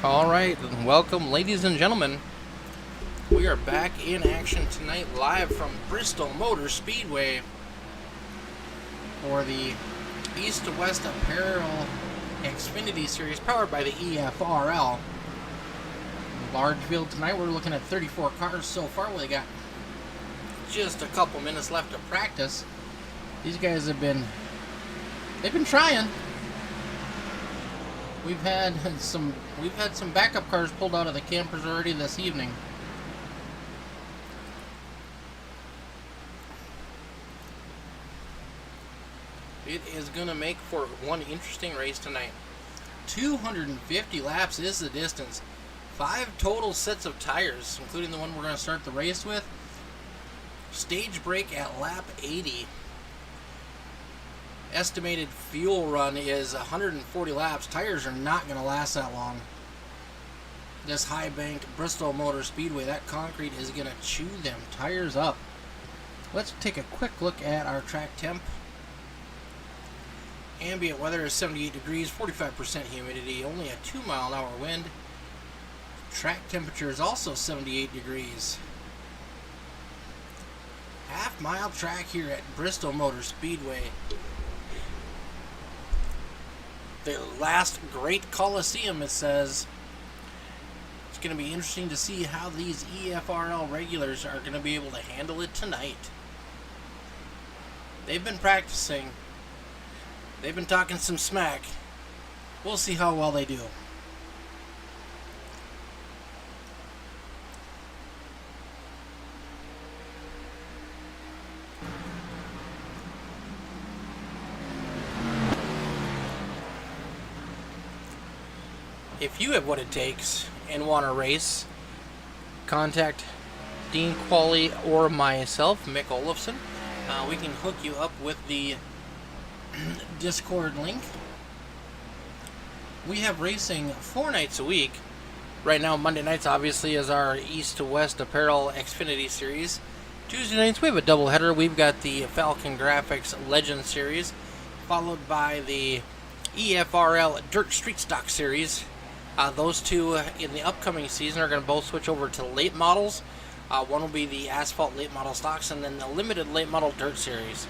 Alright, welcome ladies and gentlemen. We are back in action tonight live from Bristol Motor Speedway for the East to West Apparel Xfinity Series powered by the EFRL. Large field tonight. We're looking at 34 cars so far. We got just a couple minutes left of practice. These guys they've been trying. We've had some backup cars pulled out of the campers already this evening. It is going to make for one interesting race tonight. 250 laps is the distance. 5 total sets of tires, including the one we're going to start the race with. Stage break at lap 80. Estimated fuel run is 140 laps. Tires are not going to last that long. This high-banked Bristol Motor Speedway, that concrete is going to chew them tires up. Let's take a quick look at our track temp. Ambient weather is 78 degrees, 45% humidity, only a 2-mile-an-hour wind. Track temperature is also 78 degrees. Half-mile track here at Bristol Motor Speedway. The last great Coliseum, it says. It's going to be interesting to see how these EFRL regulars are going to be able to handle it tonight. They've been practicing. They've been talking some smack. We'll see how well they do. If you have what it takes and want to race, contact Dean Qualley or myself, Mick Olofsson. We can hook you up with the Discord link. We have racing 4 nights a week. Right now, Monday nights obviously is our East to West Apparel Xfinity Series. Tuesday nights we have a doubleheader. We've got the FALCONGRAFIX Legend Series, followed by the EFRL Dirt Street Stock Series. Those two in the upcoming season are going to both switch over to late models. One will be the Asphalt Late Model Stocks and then the Limited Late Model Dirt Series.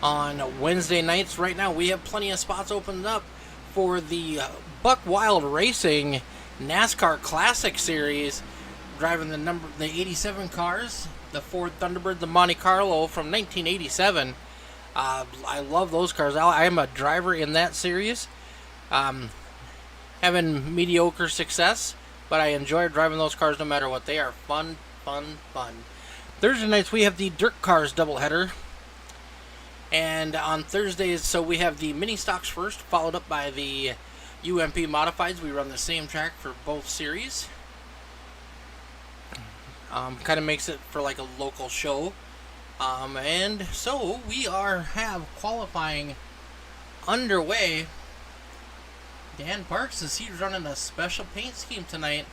On Wednesday nights, right now, we have plenty of spots opened up for the Buck Wild Racing NASCAR Classic Series, driving the 87 cars, the Ford Thunderbird, the Monte Carlo from 1987. I love those cars. I am a driver in that series. Having mediocre success, but I enjoy driving those cars no matter what. They are fun, fun, fun. Thursday nights, we have the Dirt Cars doubleheader. And on Thursdays, so we have the mini stocks first, followed up by the UMP modifieds. We run the same track for both series. Kind of makes it for like a local show. And so we have qualifying underway. Dan Parks, is he running a special paint scheme tonight?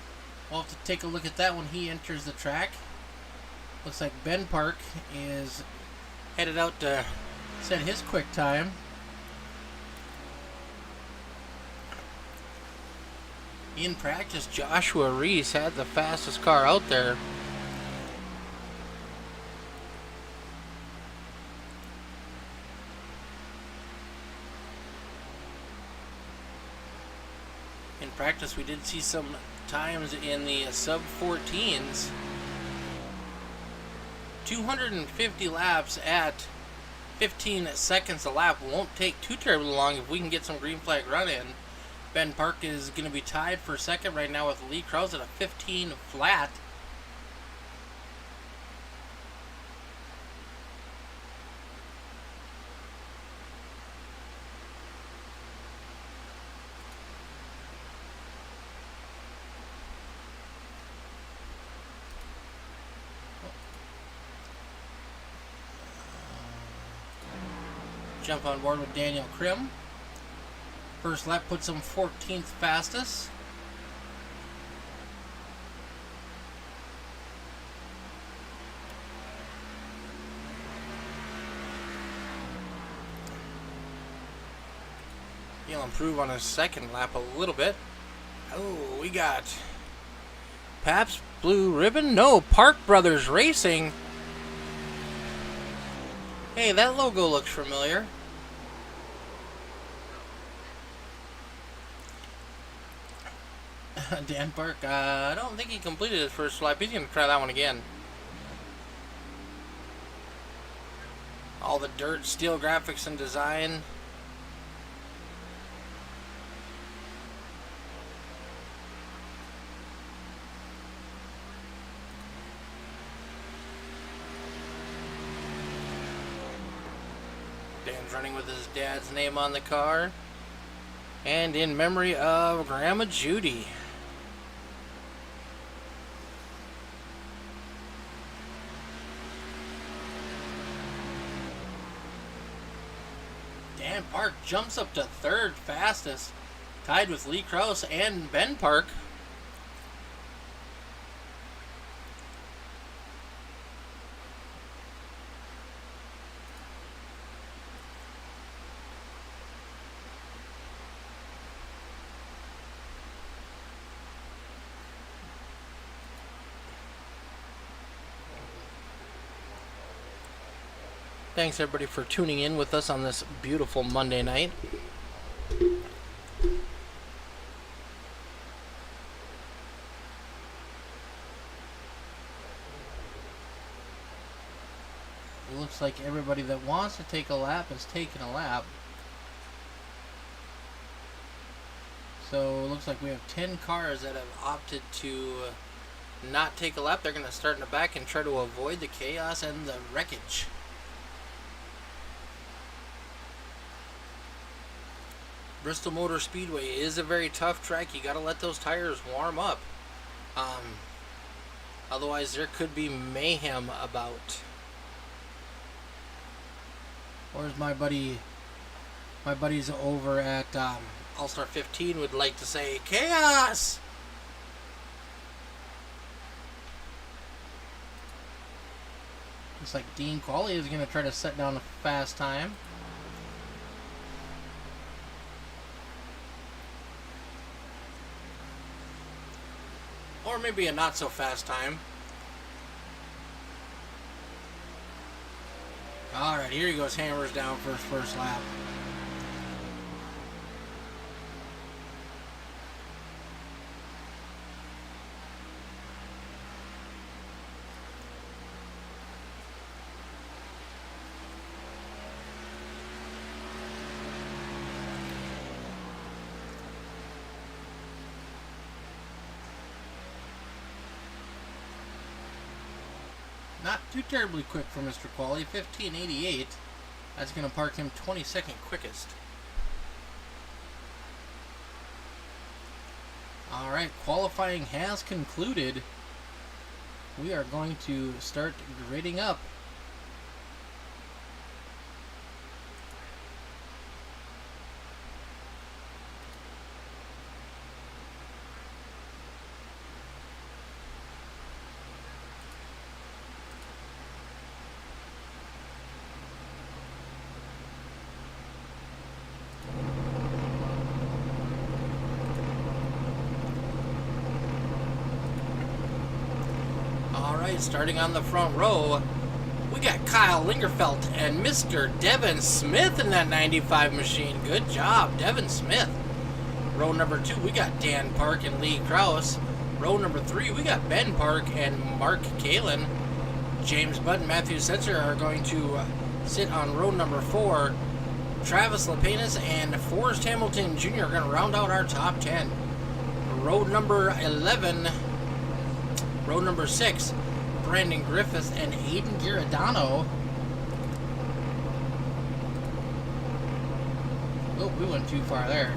We'll have to take a look at that when he enters the track. Looks like Ben Park is headed out to set his quick time. In practice, Joshua Reese had the fastest car out there. In practice, we did see some times in the sub-14s. 250 laps at 15 seconds a lap won't take too terribly long if we can get some green flag run in. Ben Park is going to be tied for second right now with Lee Krause at a 15 flat. Jump on board with Daniel Krim. First lap puts him 14th fastest. He'll improve on his second lap a little bit. Oh, we got Pabst Blue Ribbon? No, Park Brothers Racing. Hey, that logo looks familiar. Dan Park, I don't think he completed his first lap. He's going to try that one again. All the dirt, steel graphics and design. Dan's running with his dad's name on the car. And in memory of Grandma Judy. Dan Park jumps up to third fastest, tied with Lee Krause and Ben Park. Thanks everybody for tuning in with us on this beautiful Monday night. It looks like everybody that wants to take a lap is taking a lap. So it looks like we have 10 cars that have opted to not take a lap. They're going to start in the back and try to avoid the chaos and the wreckage. Bristol Motor Speedway is a very tough track. You got to let those tires warm up. Otherwise, there could be mayhem about. Or as my buddies over at All-Star 15 would like to say, chaos! Looks like Dean Qualley is going to try to set down a fast time. Or maybe a not so fast time. Alright, here he goes, hammers down for his first lap. Not too terribly quick for Mr. Qualley, 15.88. That's going to park him 22nd quickest. Alright, qualifying has concluded. We are going to start gridding up. Starting on the front row, we got Kyle Lingerfelt and Mr. Devin Smith in that 95 machine. Good job, Devin Smith. Row number 2, we got Dan Park and Lee Krause. Row number 3, we got Ben Park and Mark Kalin. James Budd and Matthew Setzer are going to sit on row number 4. Travis Lapenas and Forrest Hamilton Jr. are going to round out our top 10. Row number 11, row number 6, Brandon Griffith and Aiden Giordano. Oh, we went too far there.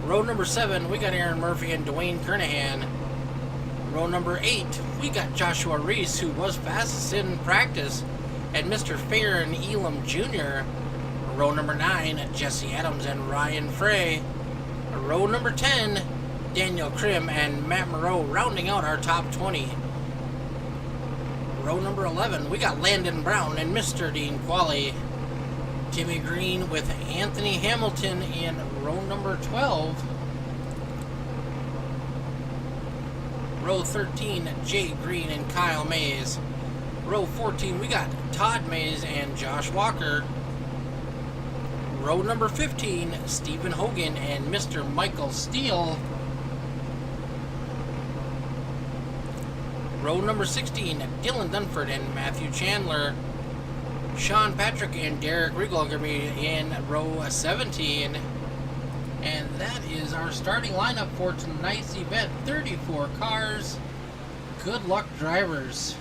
Row number 7, we got Aaron Murphy and Dwayne Kernahan. Row number 8, we got Joshua Reese, who was fastest in practice, and Mr. Farron Elam Jr. Row number 9, Jesse Adams and Ryan Frey. Row number 10, Daniel Krim and Matt Moreau rounding out our top 20. Row number 11, we got Landon Brown and Mr. Dean Qualley. Timmy Green with Anthony Hamilton in row number 12. Row 13, Jay Green and Kyle Mays. Row 14, we got Todd Mays and Josh Walker. Row number 15, Stephen Hogan and Mr. Michael Steele. Row number 16, Dylan Dunford and Matthew Chandler. Sean Patrick and Derek Riegel are going to be in row 17. And that is our starting lineup for tonight's event. 34 cars. Good luck, drivers.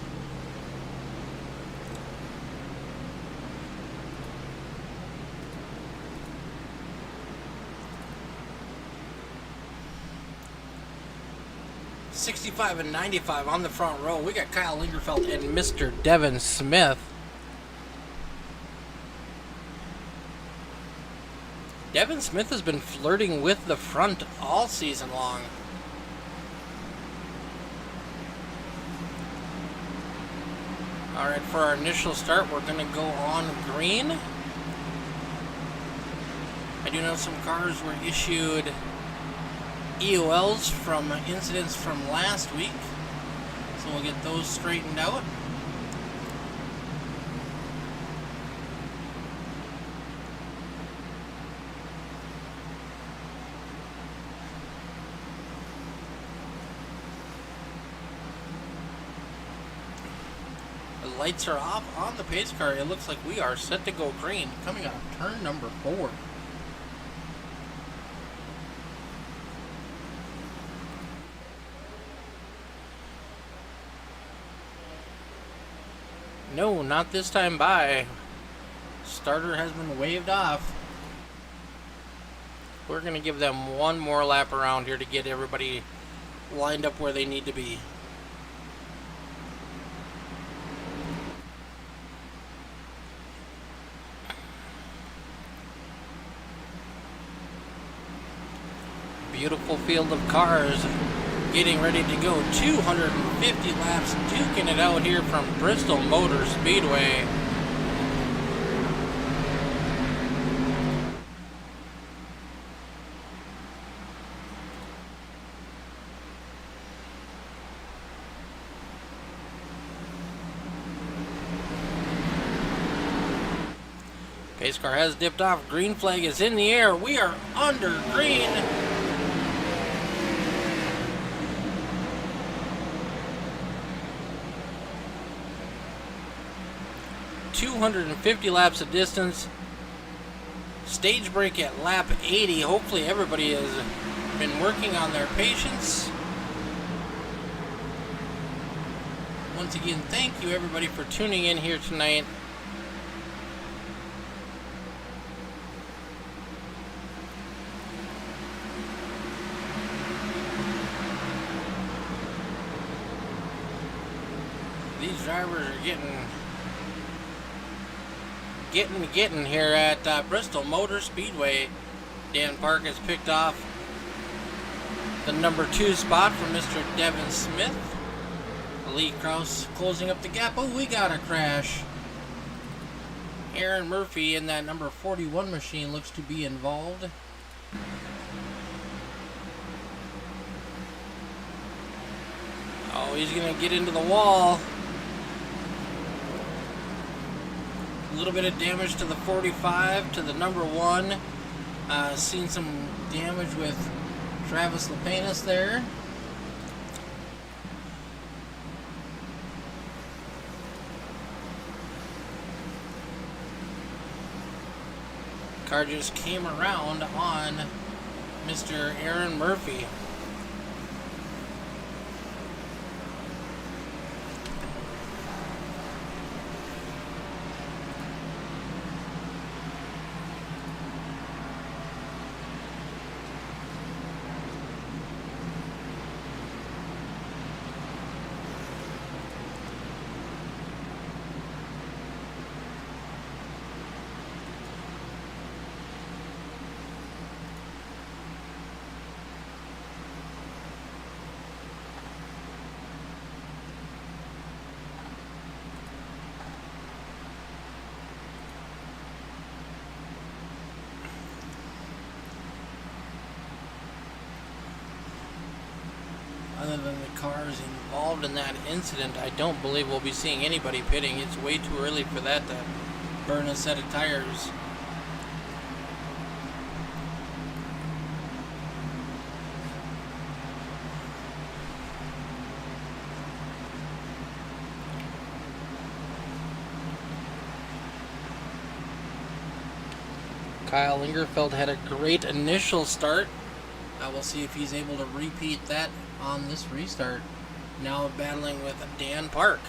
'65 and '95 on the front row. We got Kyle Lingerfeld and Mr. Devin Smith. Devin Smith has been flirting with the front all season long. Alright, for our initial start, we're going to go on green. I do know some cars were issued EOLs from incidents from last week, so we'll get those straightened out. The lights are off on the pace car. It looks like we are set to go green coming out of turn number 4. No, not this time by. Starter has been waved off. We're going to give them one more lap around here to get everybody lined up where they need to be. Beautiful field of cars getting ready to go. 250 laps, duking it out here from Bristol Motor Speedway. Pace car has dipped off. Green flag is in the air. We are under green. 250 laps of distance. Stage break at lap 80. Hopefully everybody has been working on their patience. Once again, thank you everybody for tuning in here tonight. These drivers are getting here at Bristol Motor Speedway. Dan Park has picked off the number 2 spot for Mr. Devin Smith. Lee Krause closing up the gap. Oh, we got a crash. Aaron Murphy in that number 41 machine looks to be involved. Oh, he's going to get into the wall. A little bit of damage to the 45, to the number 1. Seen some damage with Travis Lepanis there. Car just came around on Mr. Aaron Murphy. was involved in that incident, I don't believe we'll be seeing anybody pitting. It's way too early for that to burn a set of tires. Kyle Lingerfeld had a great initial start. We'll see if he's able to repeat that on this restart. Now battling with Dan Park.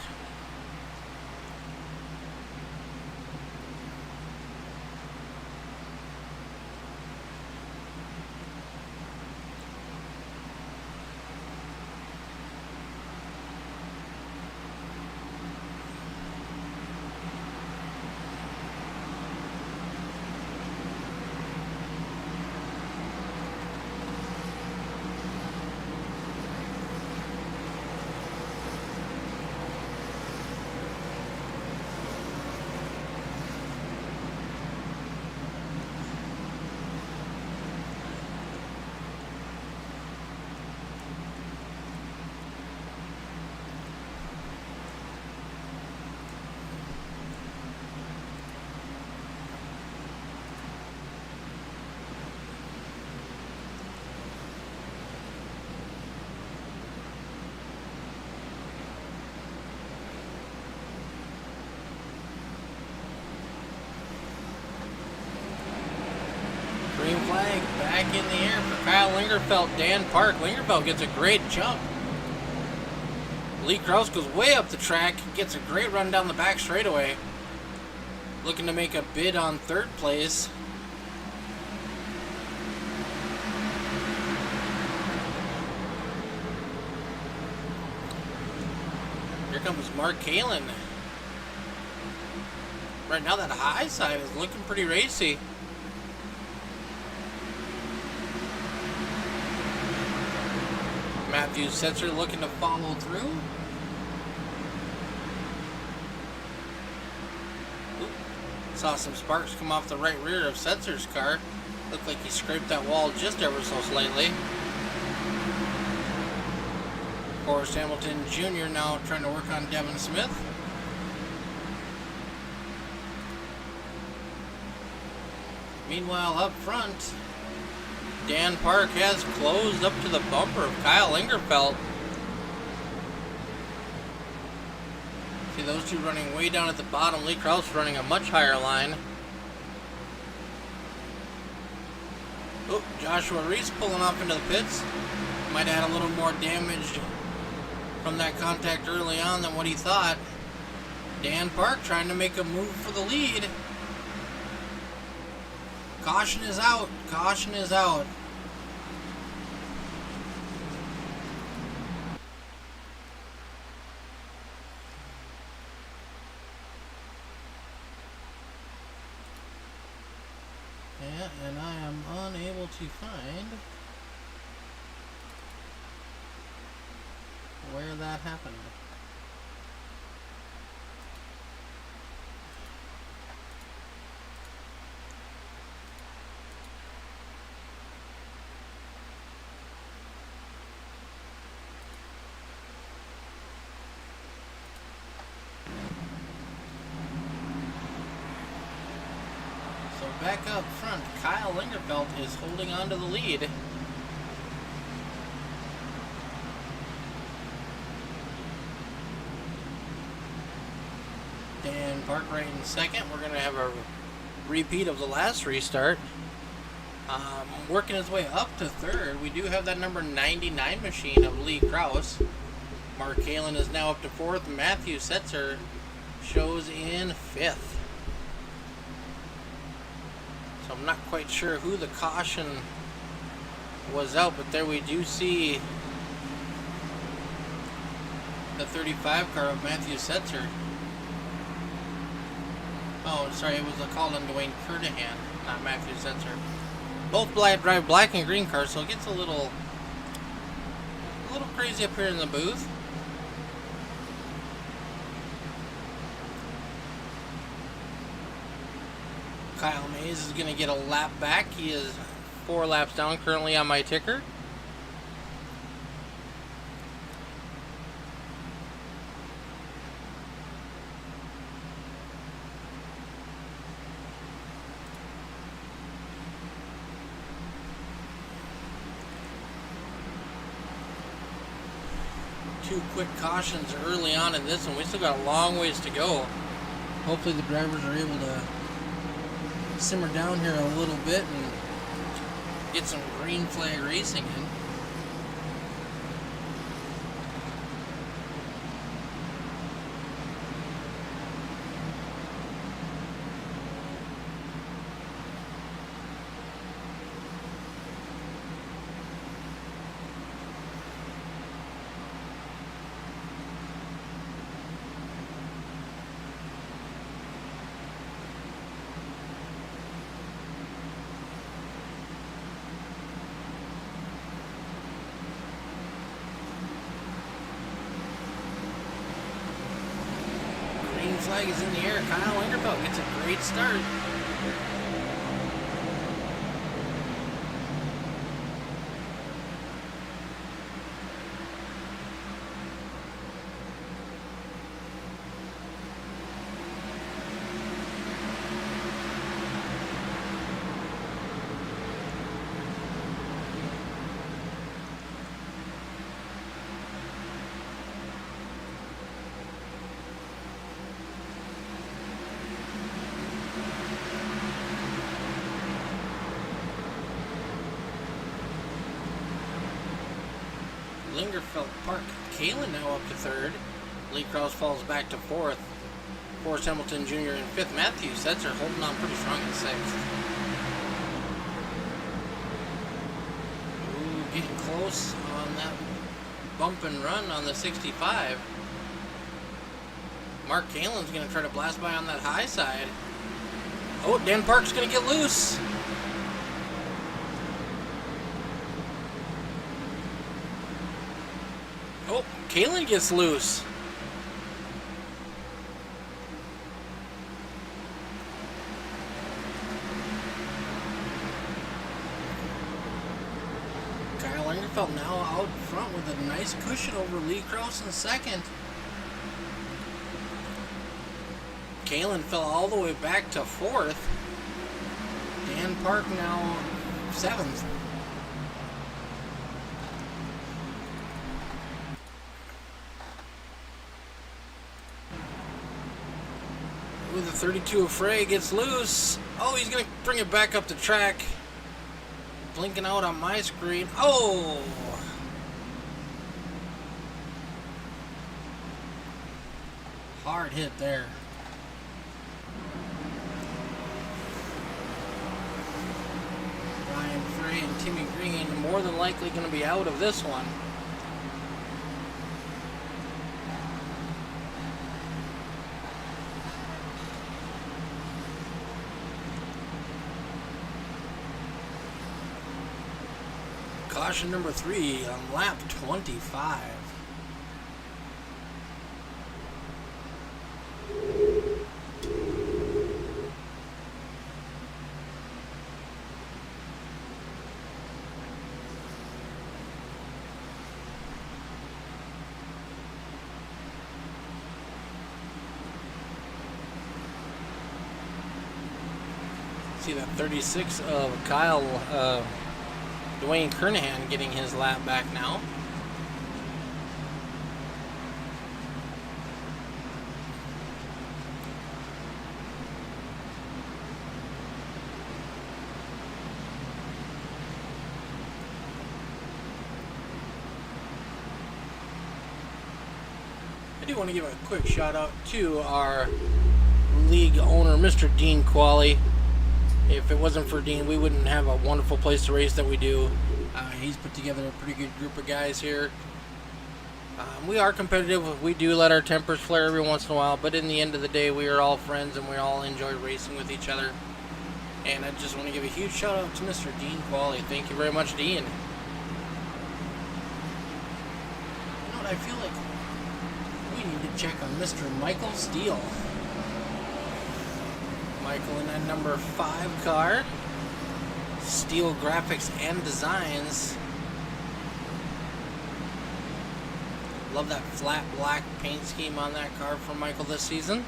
Green flag back in the air for Kyle Lingerfeld. Dan Park. Lingerfeld gets a great jump. Lee Kraus goes way up the track, gets a great run down the back straightaway. Looking to make a bid on third place. Here comes Mark Kalin. Right now that high side is looking pretty racy. Matthew Setzer looking to follow through. Oop. Saw some sparks come off the right rear of Setzer's car. Looked like he scraped that wall just ever so slightly. Forrest Hamilton Jr. now trying to work on Devin Smith. Meanwhile, up front, Dan Park has closed up to the bumper of Kyle Lingerfeld. See those two running way down at the bottom. Lee Kraus running a much higher line. Oh, Joshua Reese pulling off into the pits. Might have had a little more damage from that contact early on than what he thought. Dan Park trying to make a move for the lead. Caution is out. Caution is out. Yeah, and I am unable to find where that happened. Back up front, Kyle Lingerfeld is holding on to the lead. Dan Park right in second. We're going to have a repeat of the last restart. Working his way up to third, we do have that number 99 machine of Lee Kraus. Mark Kalin is now up to fourth. Matthew Setzer shows in fifth. So I'm not quite sure who the caution was out, but there we do see the 35 car of Matthew Setzer. Oh, sorry, it was a call on Dwayne Curdahan, not Matthew Setzer. Both drive black and green cars, so it gets a little crazy up here in the booth. Kyle Mays is going to get a lap back. He is 4 laps down currently on my ticker. 2 quick cautions early on in this one. We still got a long ways to go. Hopefully the drivers are able to simmer down here a little bit and get some green flag racing in. Flag is in the air. Kyle Langerfeld gets a great start. Lingerfeld Park. Kalen now up to 3rd. Lee Krause falls back to 4th. Forrest Hamilton Jr. in 5th. Matthew Setzer holding on pretty strong in 6th. Ooh, getting close on that bump and run on the 65. Mark Kalen's going to try to blast by on that high side. Oh, Dan Park's going to get loose. Oh, Kalen gets loose. Kyle Langerfeld now out front with a nice cushion over Lee Krause in 2nd. Kalen fell all the way back to 4th. Dan Park now 7th. With the 32 of Frey gets loose. Oh, he's going to bring it back up the track. Blinking out on my screen. Oh! Hard hit there. Ryan Frey and Timmy Green more than likely going to be out of this one. Caution number 3 on lap 25. See that 36 of Kyle Dwayne Kernahan getting his lap back now. I do want to give a quick shout out to our league owner, Mr. Dean Qualley. If it wasn't for Dean, we wouldn't have a wonderful place to race that we do. He's put together a pretty good group of guys here. We are competitive. We do let our tempers flare every once in a while, but in the end of the day, we are all friends and we all enjoy racing with each other. And I just want to give a huge shout out to Mr. Dean Qualley. Thank you very much, Dean. You know what, I feel like we need to check on Mr. Michael Steele. Michael in that number 5 car. Steel Graphics and Designs. Love that flat black paint scheme on that car from Michael this season.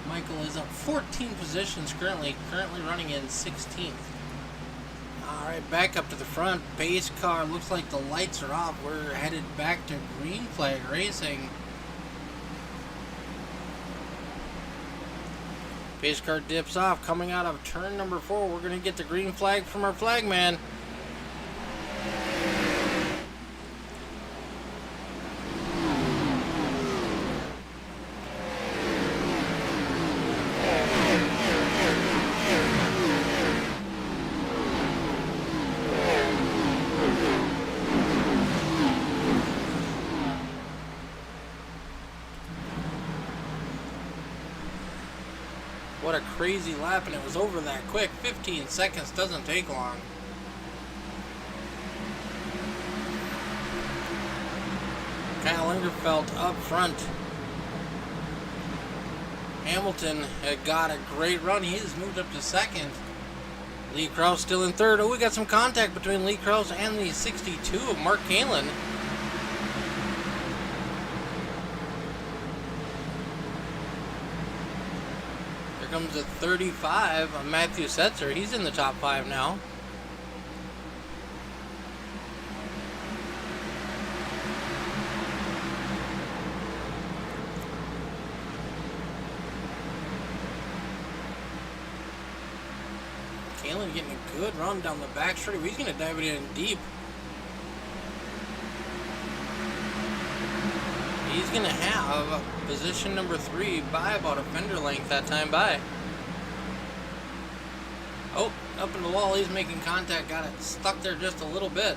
Michael is up 14 positions currently running in 16th. Alright, back up to the front. Base car, looks like the lights are off. We're headed back to green flag racing. Base car dips off, coming out of turn number 4. We're going to get the green flag from our flagman. What a crazy lap, and it was over that quick. 15 seconds doesn't take long. Kyle Lingerfeld up front. Hamilton had got a great run. He has moved up to second. Lee Krause still in third. Oh, we got some contact between Lee Krause and the 62 of Mark Kalin. Here comes a 35 of Matthew Setzer. He's in the top 5 now. Kalin getting a good run down the back straight. He's going to dive it in deep. He's going to have position number 3 by about a fender length that time by. Oh, up in the wall, he's making contact. Got it stuck there just a little bit.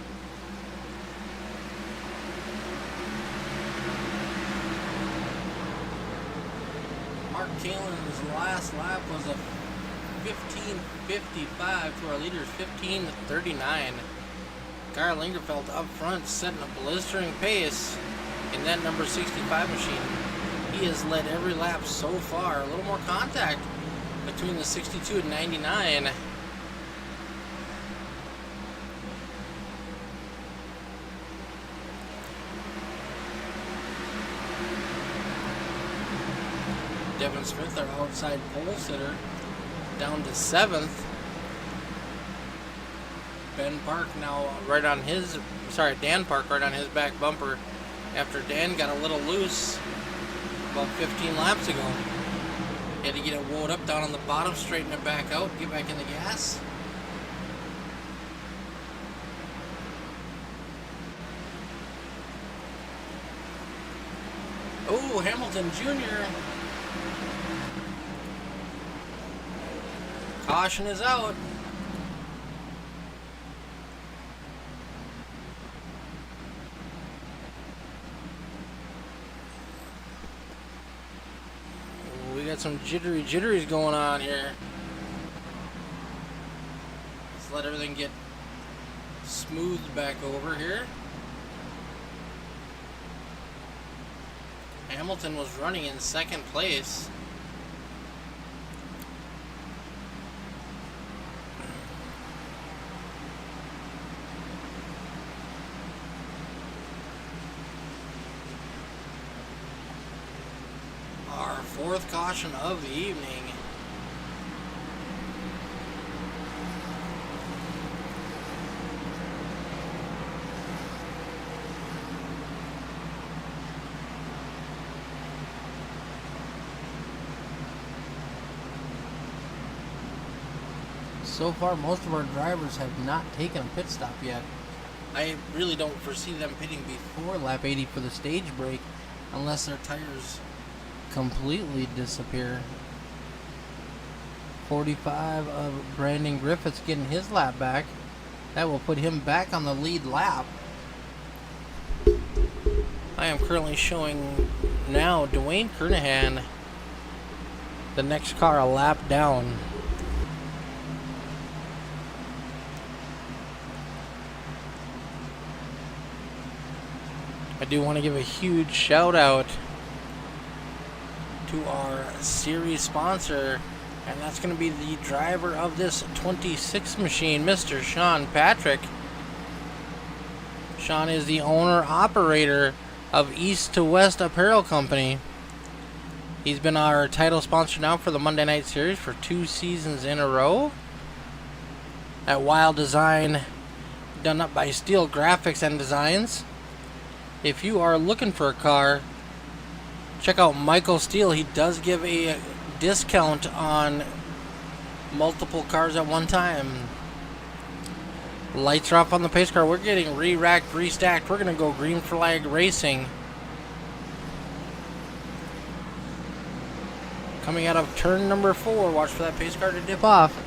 Mark Kalin's last lap was a 15:55 to our leader's 15:39. Kyle Lingerfeld up front setting a blistering pace in that number 65 machine. He has led every lap so far. A little more contact between the 62 and 99. Devin Smith, our outside pole sitter, down to 7th. Dan Park right on his back bumper after Dan got a little loose about 15 laps ago. He had to get it wound up down on the bottom, straighten it back out, get back in the gas. Oh, Hamilton Jr. Caution is out. We got some jitteries going on here. Let's let everything get smoothed back over here. Hamilton was running in 2nd place. Our 4th caution of the evening. So far, most of our drivers have not taken a pit stop yet. I really don't foresee them pitting before lap 80 for the stage break unless their tires completely disappear. 45 of Brandon Griffiths getting his lap back. That will put him back on the lead lap. I am currently showing now Dwayne Kernahan, the next car, a lap down. I do want to give a huge shout out to our series sponsor, and that's going to be the driver of this 26 machine, Mr. Sean Patrick. Sean is the owner-operator of East to West Apparel Company. He's been our title sponsor now for the Monday Night Series for 2 seasons in a row. That wild design done up by Steel Graphics and Designs. If you are looking for a car, check out Michael Steele. He does give a discount on multiple cars at one time. Lights are off on the pace car. We're getting re-racked, restacked. We're going to go green flag racing. Coming out of turn number 4. Watch for that pace car to dip off.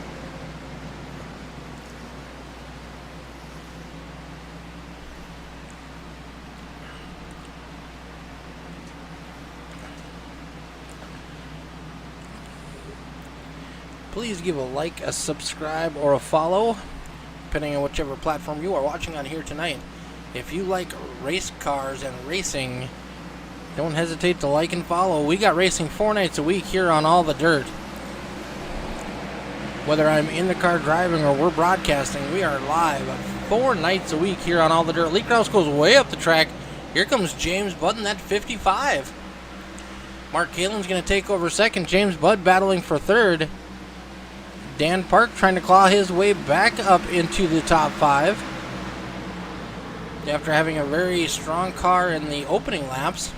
Please give a like, a subscribe, or a follow, depending on whichever platform you are watching on here tonight. If you like race cars and racing, don't hesitate to like and follow. We got racing 4 nights a week here on All the Dirt. Whether I'm in the car driving or we're broadcasting, we are live 4 nights a week here on All the Dirt. Lee Krause goes way up the track. Here comes James Budd in that 55. Mark Kalen's going to take over second. James Budd battling for third. Dan Park trying to claw his way back up into the top 5 after having a very strong car in the opening laps.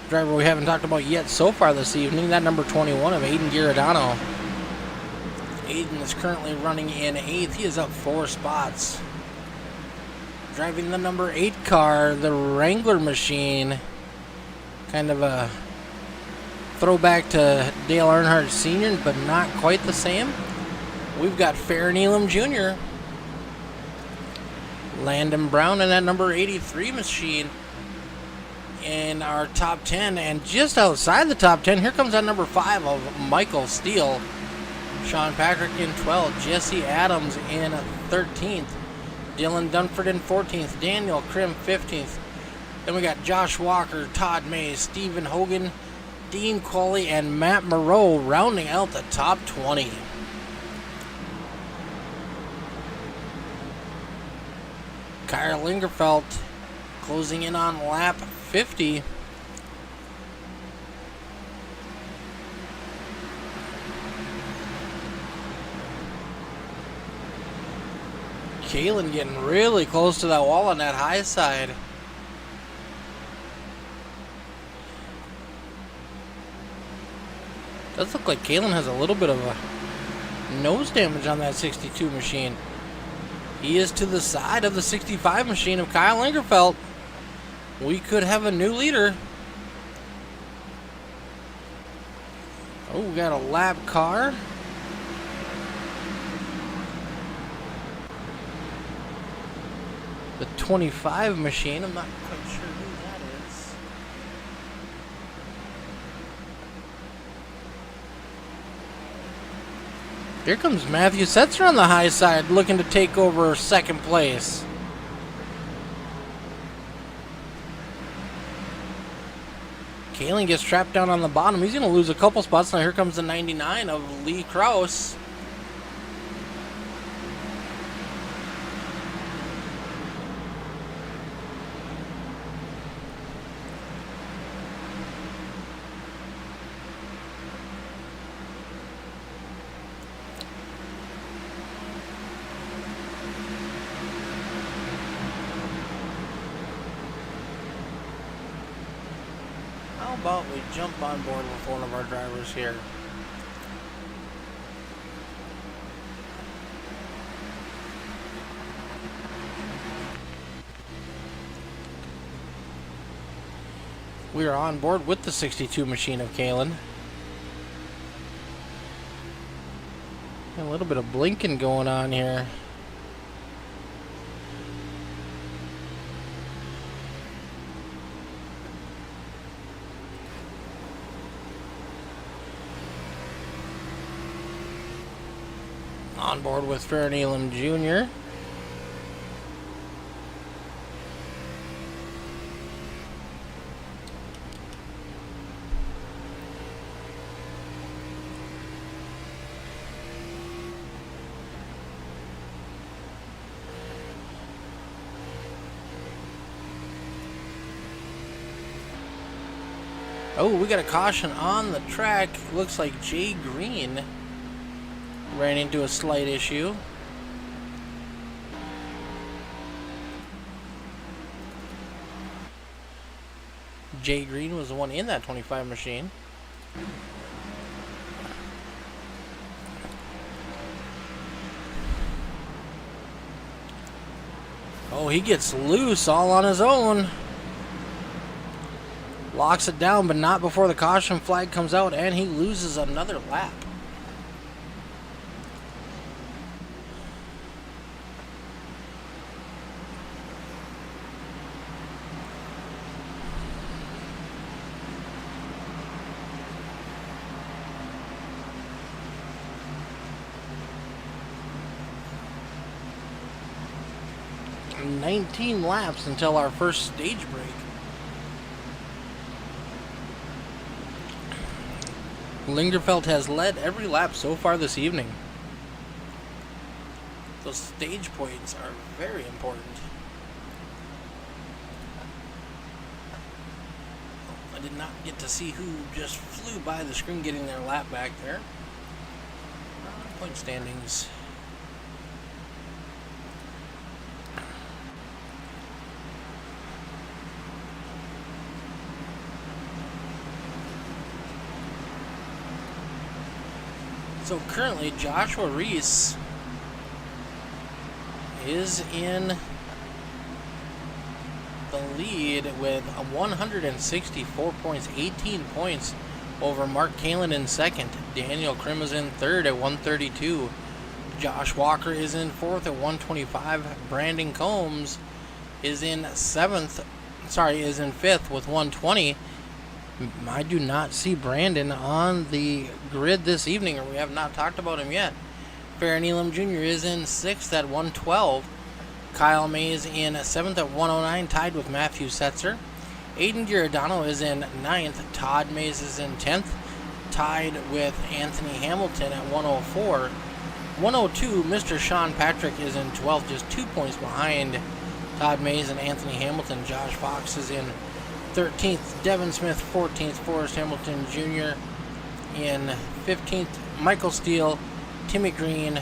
Driver we haven't talked about yet so far this evening, that number 21 of Aiden Giordano. Aiden is currently running in 8th. He is up 4 spots. Driving the number 8 car, the Wrangler machine. Kind of a throwback to Dale Earnhardt Sr., but not quite the same. We've got Farron Elam Jr., Landon Brown, and that number 83 machine in our top 10. And just outside the top 10, here comes that number 5 of Michael Steele. Sean Patrick in 12th, Jesse Adams in 13th, Dylan Dunford in 14th, Daniel Krim 15th. Then we got Josh Walker, Todd Mays, Stephen Hogan, Dean Coley, and Matt Moreau rounding out the top 20. Kyle Lingerfeld closing in on lap 50. Kalen getting really close to that wall on that high side. Does look like Kalen has a little bit of a nose damage on that 62 machine. He is to the side of the 65 machine of Kyle Lingerfeld. We could have a new leader. Oh, we got a lap car. The 25 machine, I'm not quite sure who that is. Here comes Matthew Setzer on the high side, looking to take over second place. Kalen gets trapped down on the bottom. He's going to lose a couple spots. Now here comes the 99 of Lee Krause. How about we jump on board with one of our drivers here? We are on board with the 62 machine of Kalen. A little bit of blinking going on here. On board with Farron Elam Jr. Oh, we got a caution on the track. Looks like Jay Green ran into a slight issue. Jay Green was the one in that 25 machine. Oh, he gets loose all on his own. Locks it down, but not before the caution flag comes out, and he loses another lap. And 19 laps until our first stage break. Lingerfeld has led every lap so far this evening. Those stage points are very important. I did not get to see who just flew by the screen getting their lap back there. Point standings. So currently Joshua Reese is in the lead with 164 points, 18 points over Mark Kalin in second. Daniel Krim is in third at 132. Josh Walker is in fourth at 125. Brandon Combs is in fifth with 120. I do not see Brandon on the grid this evening, or we have not talked about him yet. Farron Elam Jr. is in 6th at 112. Kyle Mays in 7th at 109, tied with Matthew Setzer. Aiden Giordano is in 9th. Todd Mays is in 10th, tied with Anthony Hamilton at 104. 102, Mr. Sean Patrick is in 12th, just 2 points behind Todd Mays and Anthony Hamilton. Josh Fox is in 13th, Devin Smith 14th, Forrest Hamilton Jr. in 15th, Michael Steele, Timmy Green,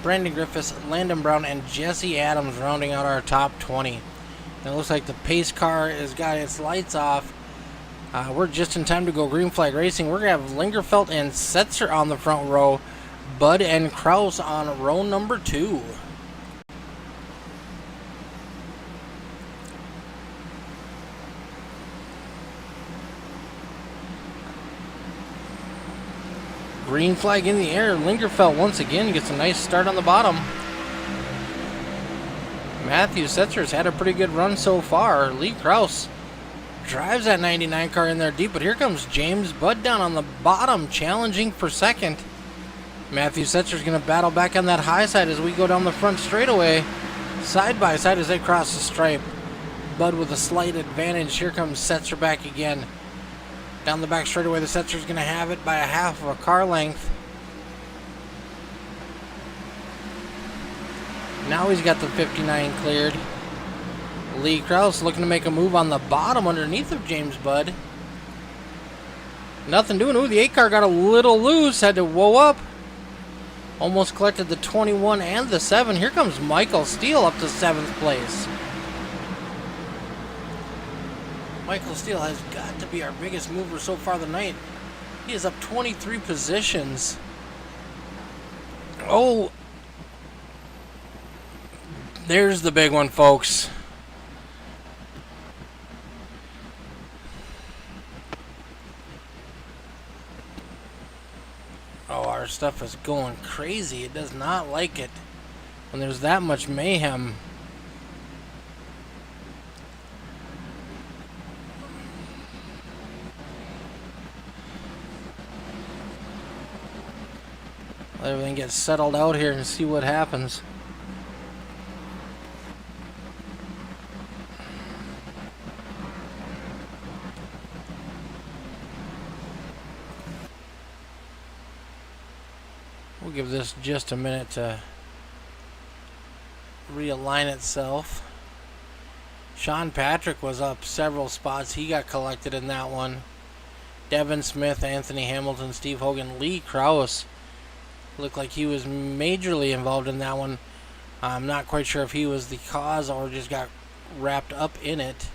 Brandon Griffiths, Landon Brown, and Jesse Adams rounding out our top 20. And it looks like the pace car has got its lights off. We're just in time to go green flag racing. We're going to have Lingerfeld and Setzer on the front row, Bud and Kraus on row number 2. Green flag in the air. Lingerfeld once again gets a nice start on the bottom. Matthew Setzer's had a pretty good run so far. Lee Kraus drives that 99 car in there deep, but here comes James Budd down on the bottom, challenging for second. Matthew Setzer's going to battle back on that high side as we go down the front straightaway. Side by side as they cross the stripe. Budd with a slight advantage. Here comes Setzer back again. Down the back straightaway, the Setzer's going to have it by a half of a car length. Now he's got the 59 cleared. Lee Kraus looking to make a move on the bottom underneath of James Budd. Nothing doing. Ooh, the 8 car got a little loose. Had to whoa up. Almost collected the 21 and the 7. Here comes Michael Steele up to 7th place. Michael Steele has got to be our biggest mover so far the night. He is up 23 positions. Oh, there's the big one, folks. Oh, our stuff is going crazy. It does not like it when there's that much mayhem. Let everything get settled out here and see what happens. We'll give this just a minute to realign itself. Sean Patrick was up several spots. He got collected in that one. Devin Smith, Anthony Hamilton, Steve Hogan, Lee Krause. Looked like he was majorly involved in that one. I'm not quite sure if he was the cause or just got wrapped up in it.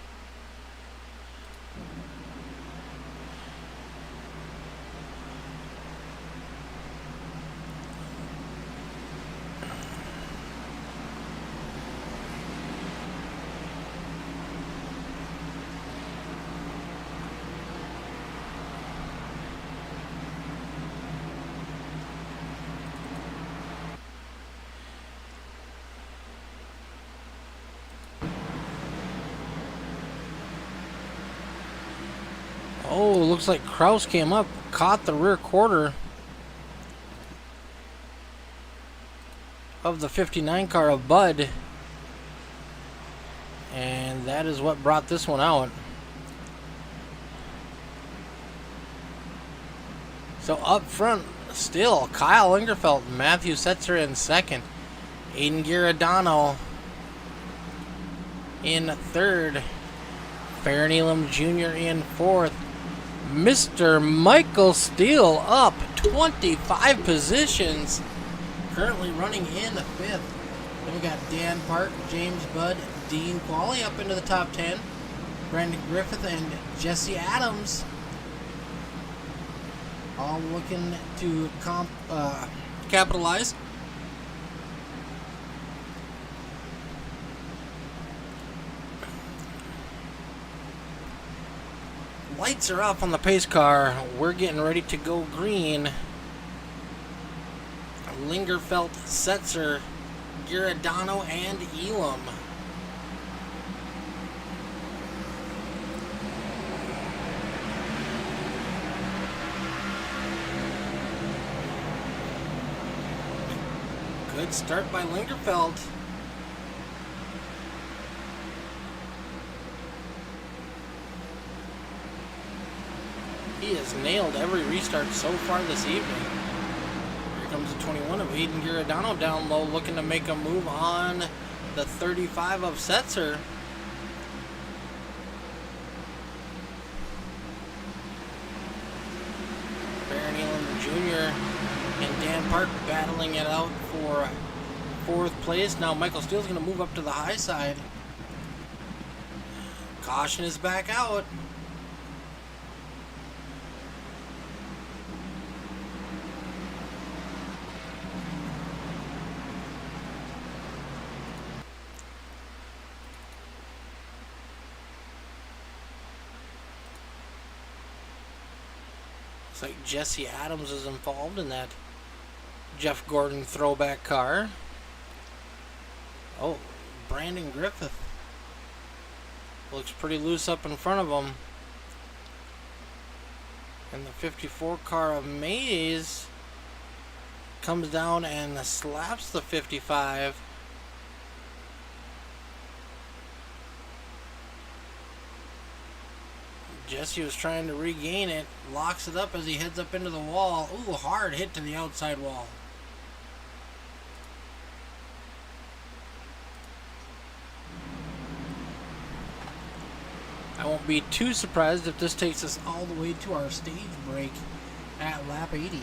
Oh, looks like Kraus came up, caught the rear quarter of the 59 car of Bud. And that is what brought this one out. So up front, still, Kyle Lingerfeld, Matthew Setzer in second. Aiden Giordano in third. Farron Elam Jr. in fourth. Mr. Michael Steele up 25 positions. Currently running in fifth. Then we got Dan Park, James Budd, Dean Qualley up into the top 10. Brandon Griffith and Jesse Adams all looking to capitalize. Lights are off on the pace car. We're getting ready to go green. Lingerfeld, Setzer, Giordano, and Elam. Good start by Lingerfeld. He has nailed every restart so far this evening. Here comes the 21 of Aiden Giordano down low, looking to make a move on the 35 of Setzer. Farron Elam Jr. and Dan Park battling it out for fourth place. Now Michael Steele's going to move up to the high side. Caution is back out. Looks like Jesse Adams is involved in that Jeff Gordon throwback car. Oh, Brandon Griffith. Looks pretty loose up in front of him. And the 54 car of Mays comes down and slaps the 55. Jesse was trying to regain it, locks it up as he heads up into the wall. Ooh, hard hit to the outside wall. I won't be too surprised if this takes us all the way to our stage break at lap 80.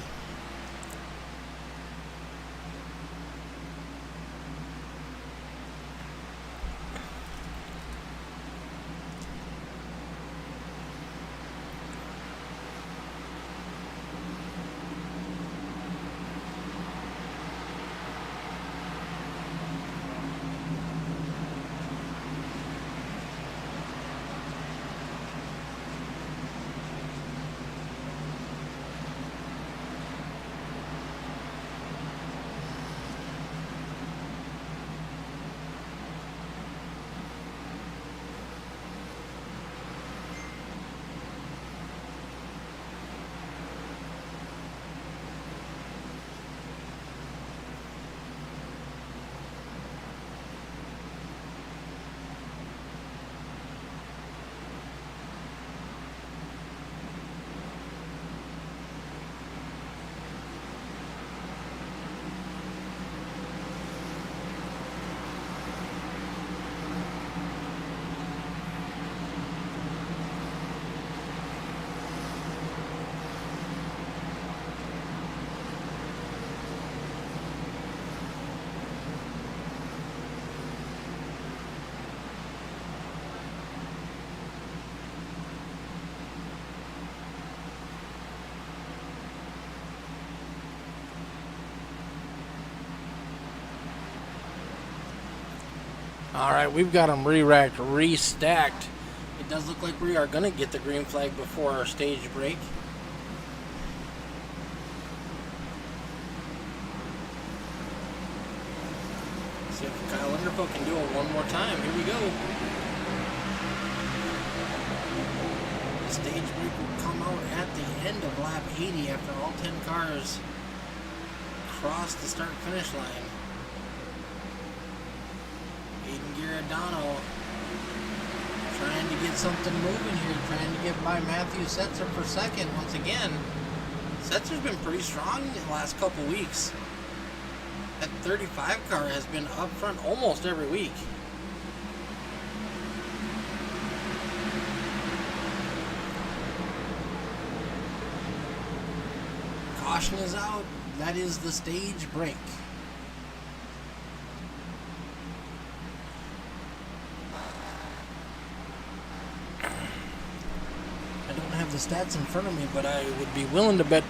Alright, we've got them re-racked, restacked. It does look like we are going to get the green flag before our stage break. See if Kyle Lingerfeld can do it one more time. Here we go. The stage break will come out at the end of lap 80 after all 10 cars cross the start-finish line. Aiden Giordano trying to get something moving here, trying to get by Matthew Setzer for second once again. Setzer's been pretty strong in the last couple weeks. That 35 car has been up front almost every week. Caution is out. That is the stage break. I don't have the stats in front of me, but I would be willing to bet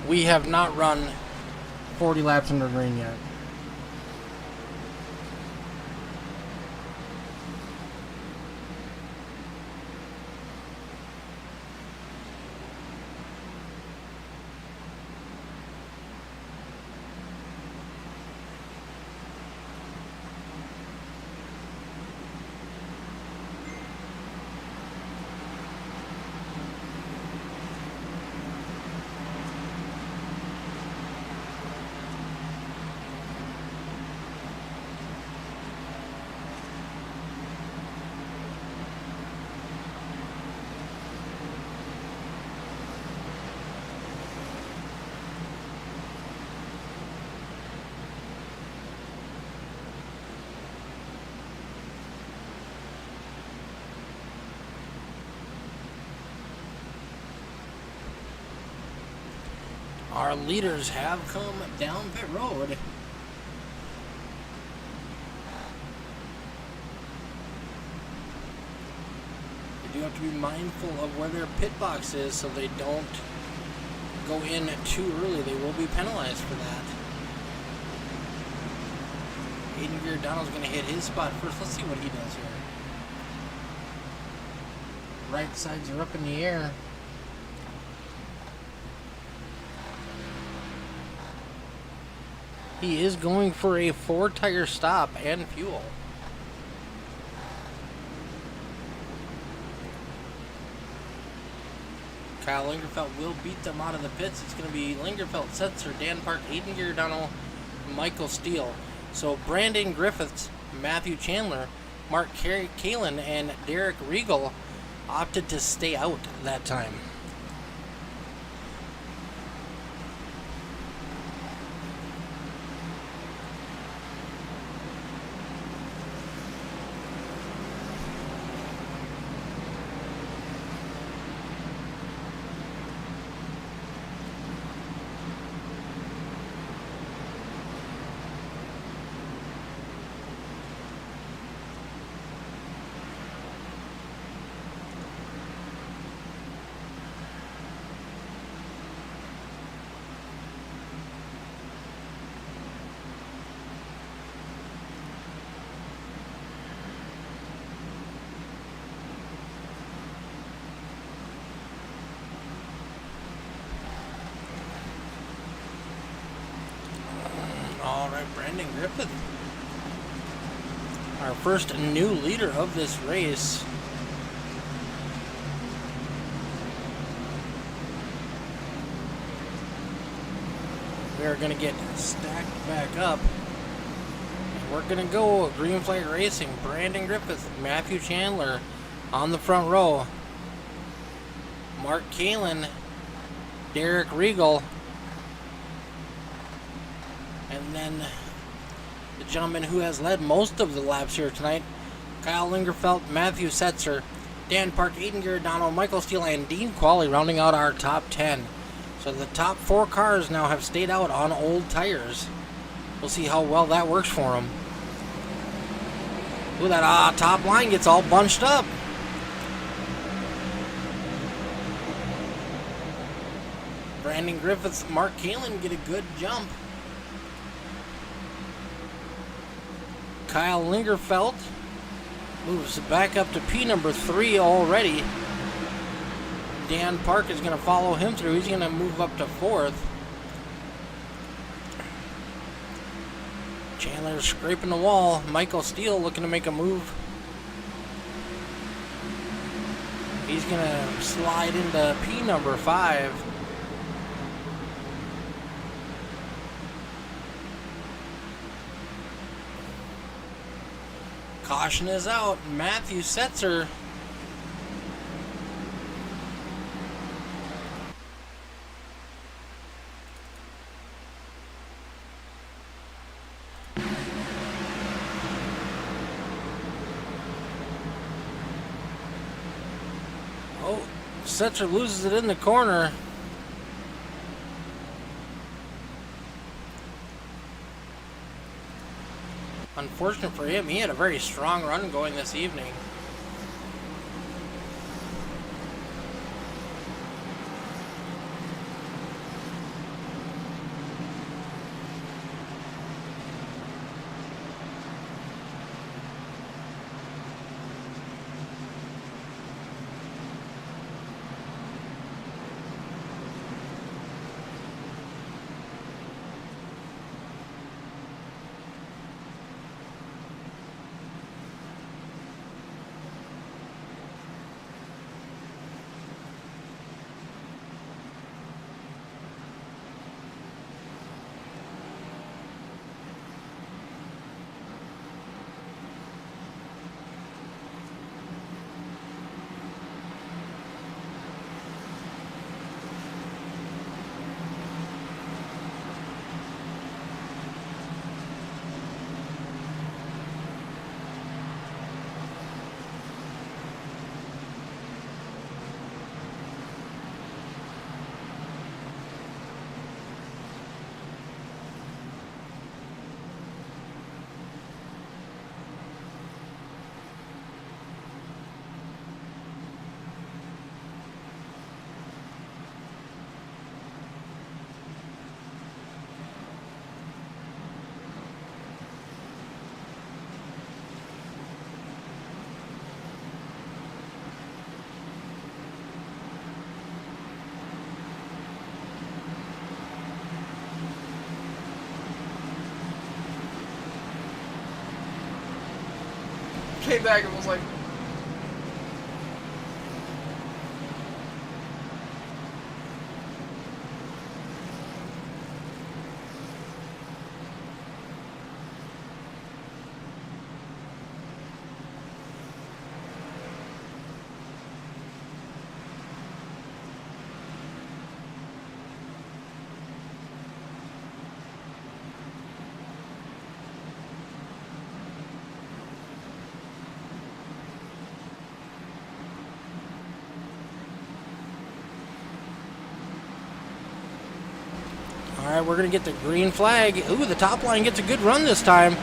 we have not run 40 laps under green yet. Our leaders have come down pit road. They do have to be mindful of where their pit box is so they don't go in too early. They will be penalized for that. Aiden Giordano's going to hit his spot first. Let's see what he does here. Right sides are up in the air. He is going for a 4-tire stop and fuel. Kyle Lingerfeld will beat them out of the pits. It's going to be Lingerfeld, Setzer, Dan Park, Aiden Giordano, Michael Steele. So Brandon Griffiths, Matthew Chandler, Mark Kalin, and Derek Regal opted to stay out that time. Alright, Brandon Griffith, our first new leader of this race. We are going to get stacked back up. And we're going to go green flag racing. Brandon Griffith, Matthew Chandler on the front row. Mark Kalin, Derek Regal, and then the gentleman who has led most of the laps here tonight, Kyle Lingerfeld, Matthew Setzer, Dan Park, Aiden Giordano, Michael Steele, and Dean Qualley rounding out our top 10. So the top 4 cars now have stayed out on old tires. We'll see how well that works for them. Ooh, that top line gets all bunched up. Brandon Griffiths, Mark Kalin get a good jump. Kyle Lingerfeld moves back up to P number 3 already. Dan Park is going to follow him through. He's going to move up to 4th. Chandler scraping the wall. Michael Steele looking to make a move. He's going to slide into P number 5. Caution is out. Matthew Setzer. Oh, Setzer loses it in the corner. Unfortunate for him, he had a very strong run going this evening. Came back and was like, Alright, we're going to get the green flag. Ooh, the top line gets a good run this time.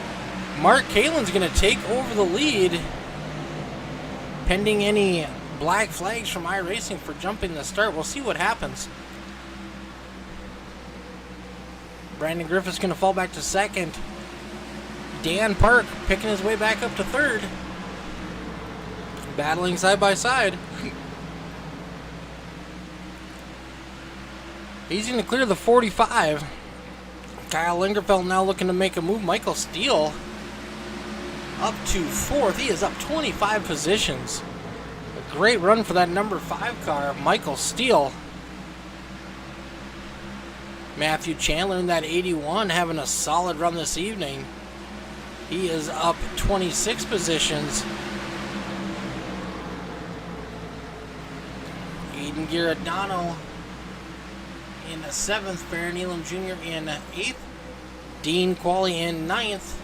Mark Kalin's going to take over the lead. Pending any black flags from iRacing for jumping the start. We'll see what happens. Brandon Griffith's going to fall back to 2nd. Dan Park picking his way back up to 3rd. Battling side by side. He's going to clear the 45. Kyle Lingerfeld now looking to make a move. Michael Steele up to 4th. He is up 25 positions. A great run for that number 5 car, Michael Steele. Matthew Chandler in that 81 having a solid run this evening. He is up 26 positions. Aiden Giordano in the 7th, Baron Elam Jr. in 8th, Dean Qualley in 9th,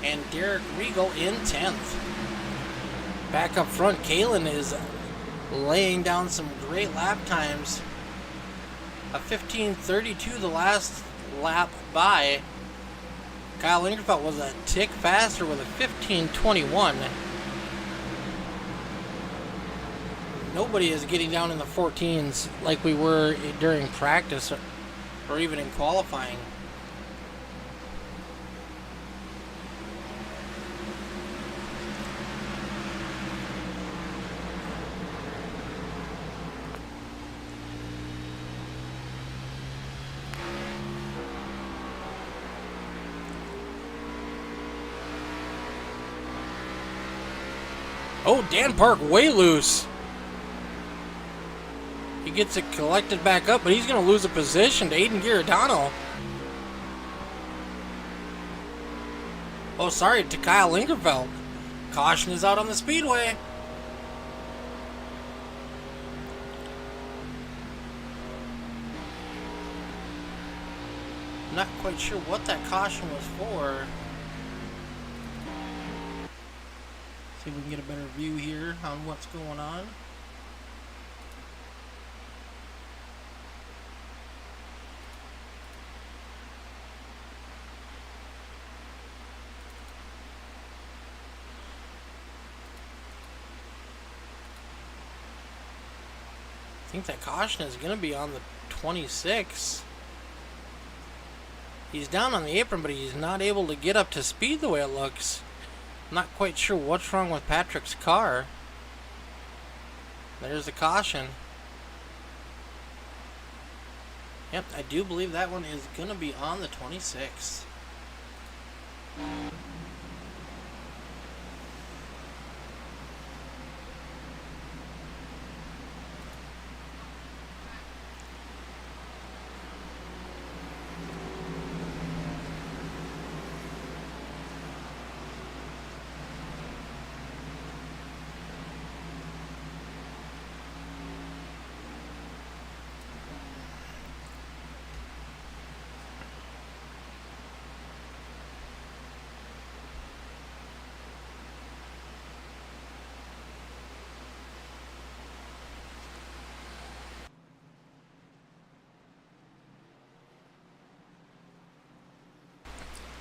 and Derek Regal in 10th. Back up front, Kalin is laying down some great lap times. A 15:32 the last lap by. Kyle Lingerfeld was a tick faster with a 15:21. Nobody is getting down in the 14s like we were during practice or even in qualifying. Oh, Dan Park way loose. He gets it collected back up, but he's going to lose a position to Aiden Giordano. Oh, sorry, to Kyle Lingerfeld. Caution is out on the speedway. I'm not quite sure what that caution was for. See if we can get a better view here on what's going on. I think that caution is going to be on the 26. He's down on the apron, but he's not able to get up to speed the way it looks. I'm not quite sure what's wrong with Patrick's car. There's the caution. Yep, I do believe that one is going to be on the 26.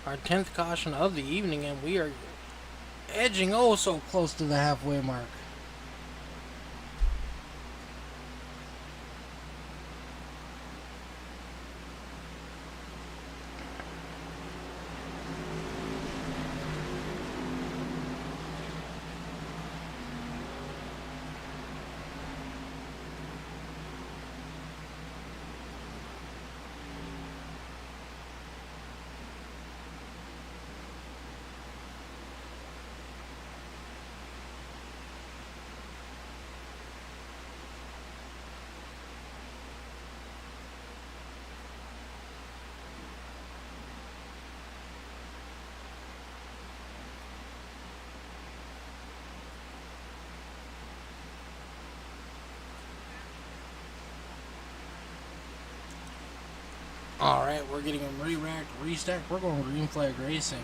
Our 10th caution of the evening, and we are edging oh so close to the halfway mark. Alright, we're getting them re-racked, restacked. We're going green flag racing.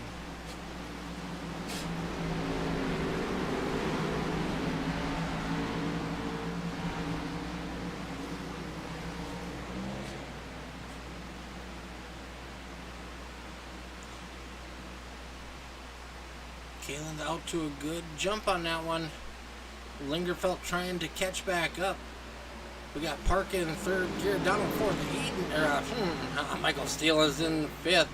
Kalen's out to a good jump on that one. Lingerfeld trying to catch back up. We got Park in third, Giordano in fourth, Michael Steele is in fifth.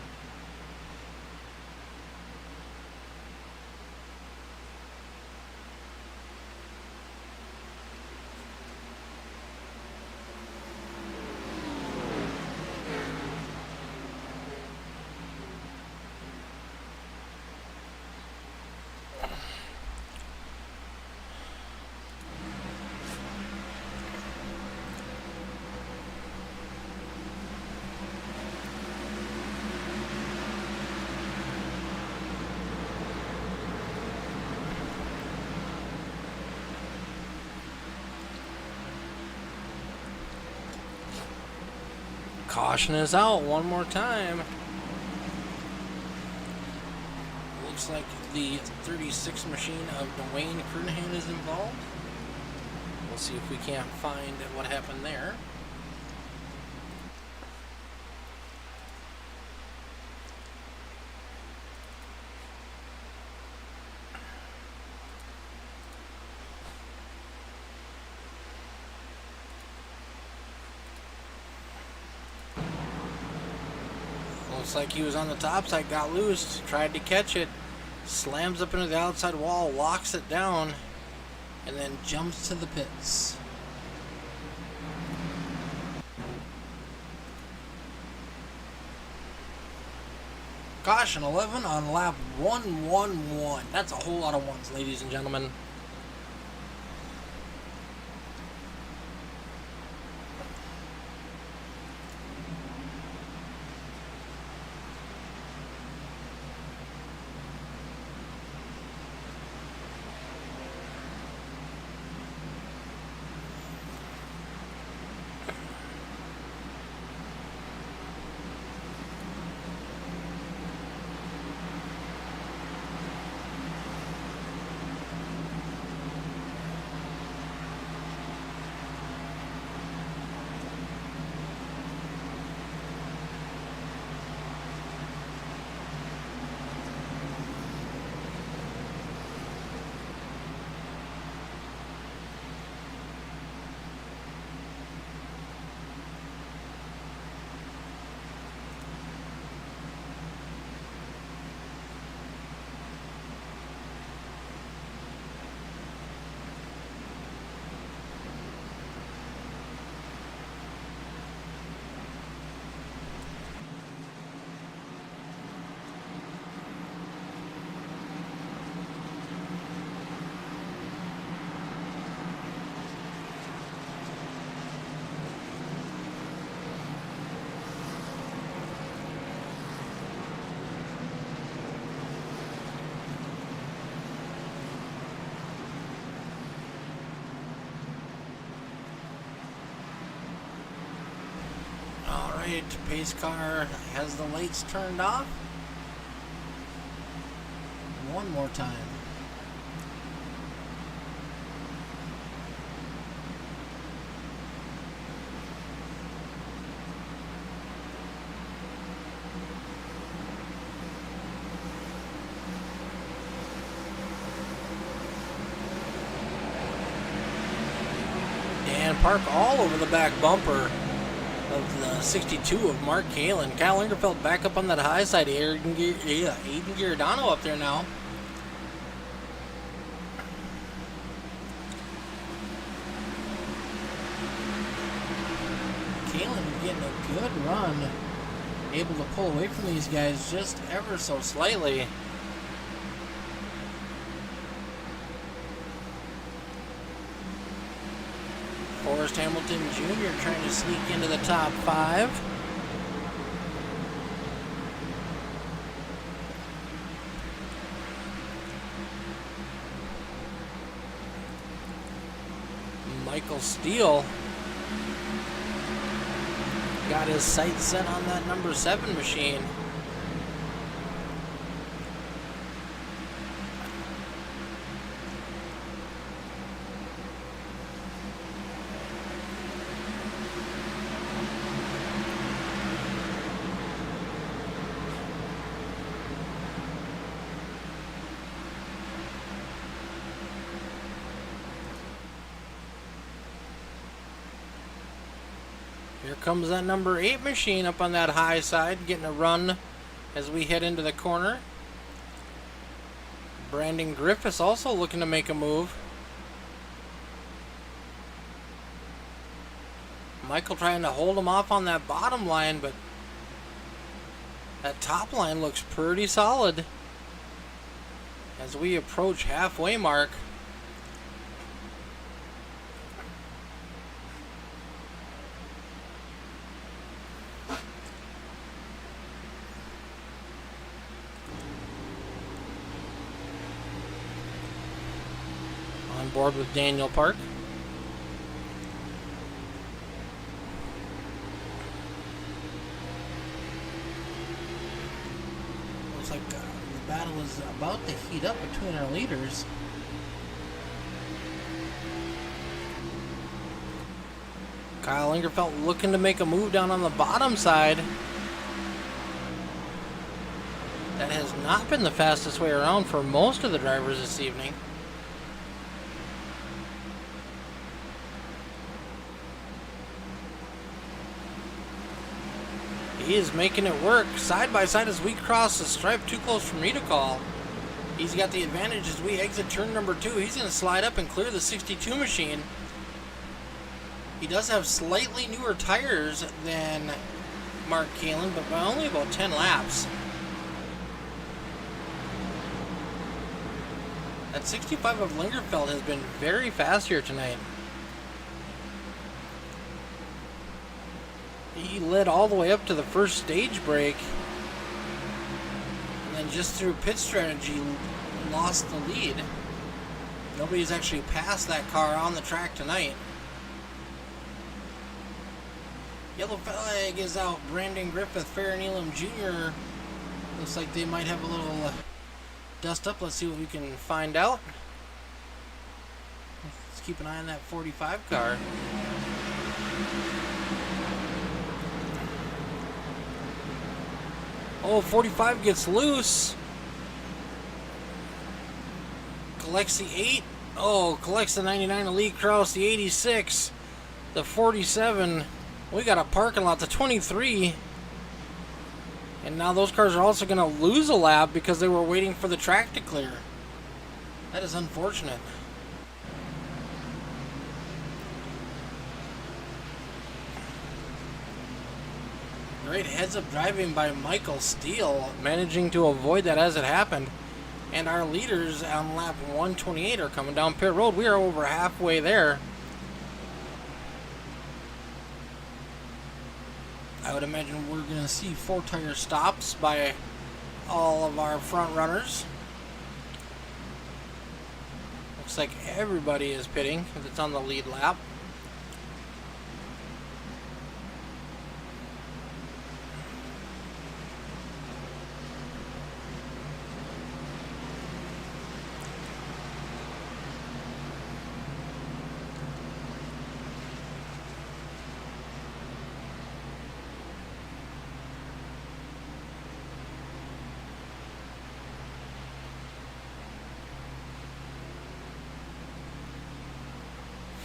Caution is out one more time. Looks like the 36 machine of Dwayne Kernahan is involved. We'll see if we can't find what happened there. Looks like he was on the top side, got loose, tried to catch it, slams up into the outside wall, locks it down, and then jumps to the pits. Caution 11 on lap 111. That's a whole lot of ones, ladies and gentlemen. right, pace car has the lights turned off. One more time. And park all over the back bumper of the 62 of Mark Kalin. Kyle Lingerfeld back up on that high side. Aiden Giordano up there now. Kalin getting a good run. Able to pull away from these guys just ever so slightly. Forrest Hamilton Jr. trying to sneak into the top 5. Michael Steele got his sights set on that number 7 machine. Here comes that number 8 machine up on that high side, getting a run as we head into the corner. Brandon Griffiths also looking to make a move. Michael trying to hold him off on that bottom line, but that top line looks pretty solid as we approach halfway mark. On board with Daniel Park. Looks like the battle is about to heat up between our leaders. Kyle Lingerfeld looking to make a move down on the bottom side. That has not been the fastest way around for most of the drivers this evening. He is making it work side by side as we cross the stripe. Too close for me to call. He's got the advantage as we exit turn number 2. He's going to slide up and clear the 62 machine. He does have slightly newer tires than Mark Kalin, but by only about 10 laps. That 65 of Lingerfeld has been very fast here tonight. He led all the way up to the first stage break, and then just through pit strategy lost the lead. Nobody's actually passed that car on the track tonight. Yellow flag is out. Brandon Griffith, Farron Elam Jr. Looks like they might have a little dust up. Let's see what we can find out. Let's keep an eye on that 45 car. Oh, 45 gets loose. Collects the 8. Oh, collects the 99 of Lee Krause, the 86, the 47. We got a parking lot, the 23. And now those cars are also going to lose a lap because they were waiting for the track to clear. That is unfortunate. Great heads-up driving by Michael Steele, managing to avoid that as it happened. And our leaders on lap 128 are coming down pit road. We are over halfway there. I would imagine we're going to see 4-tire stops by all of our front runners. Looks like everybody is pitting if it's on the lead lap.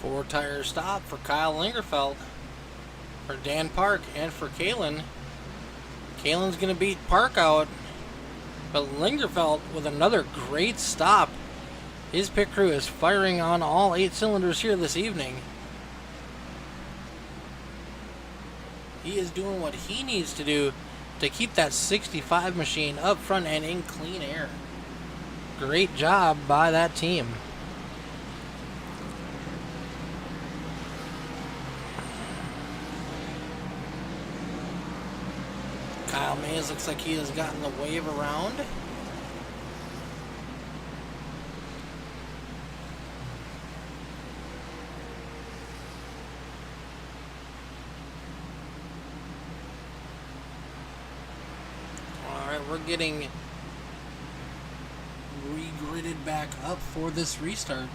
4-tire stop for Kyle Lingerfeld, for Dan Park, and for Kalen. Kalen's going to beat Park out, but Lingerfeld with another great stop. His pit crew is firing on all 8 cylinders here this evening. He is doing what he needs to do to keep that 65 machine up front and in clean air. Great job by that team. Kyle Mays looks like he has gotten the wave around. Alright, we're getting re-gridded back up for this restart.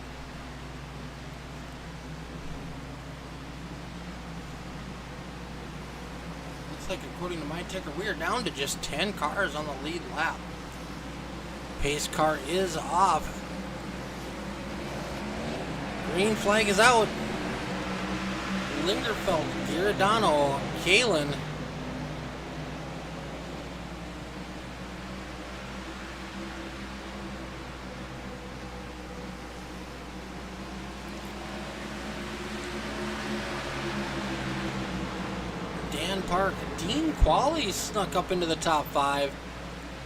Like, according to my ticker, we are down to just 10 cars on the lead lap. Pace car is off. Green flag is out. Lingerfeld, Giordano, Kalen. Park. Dean Qualley snuck up into the top 5.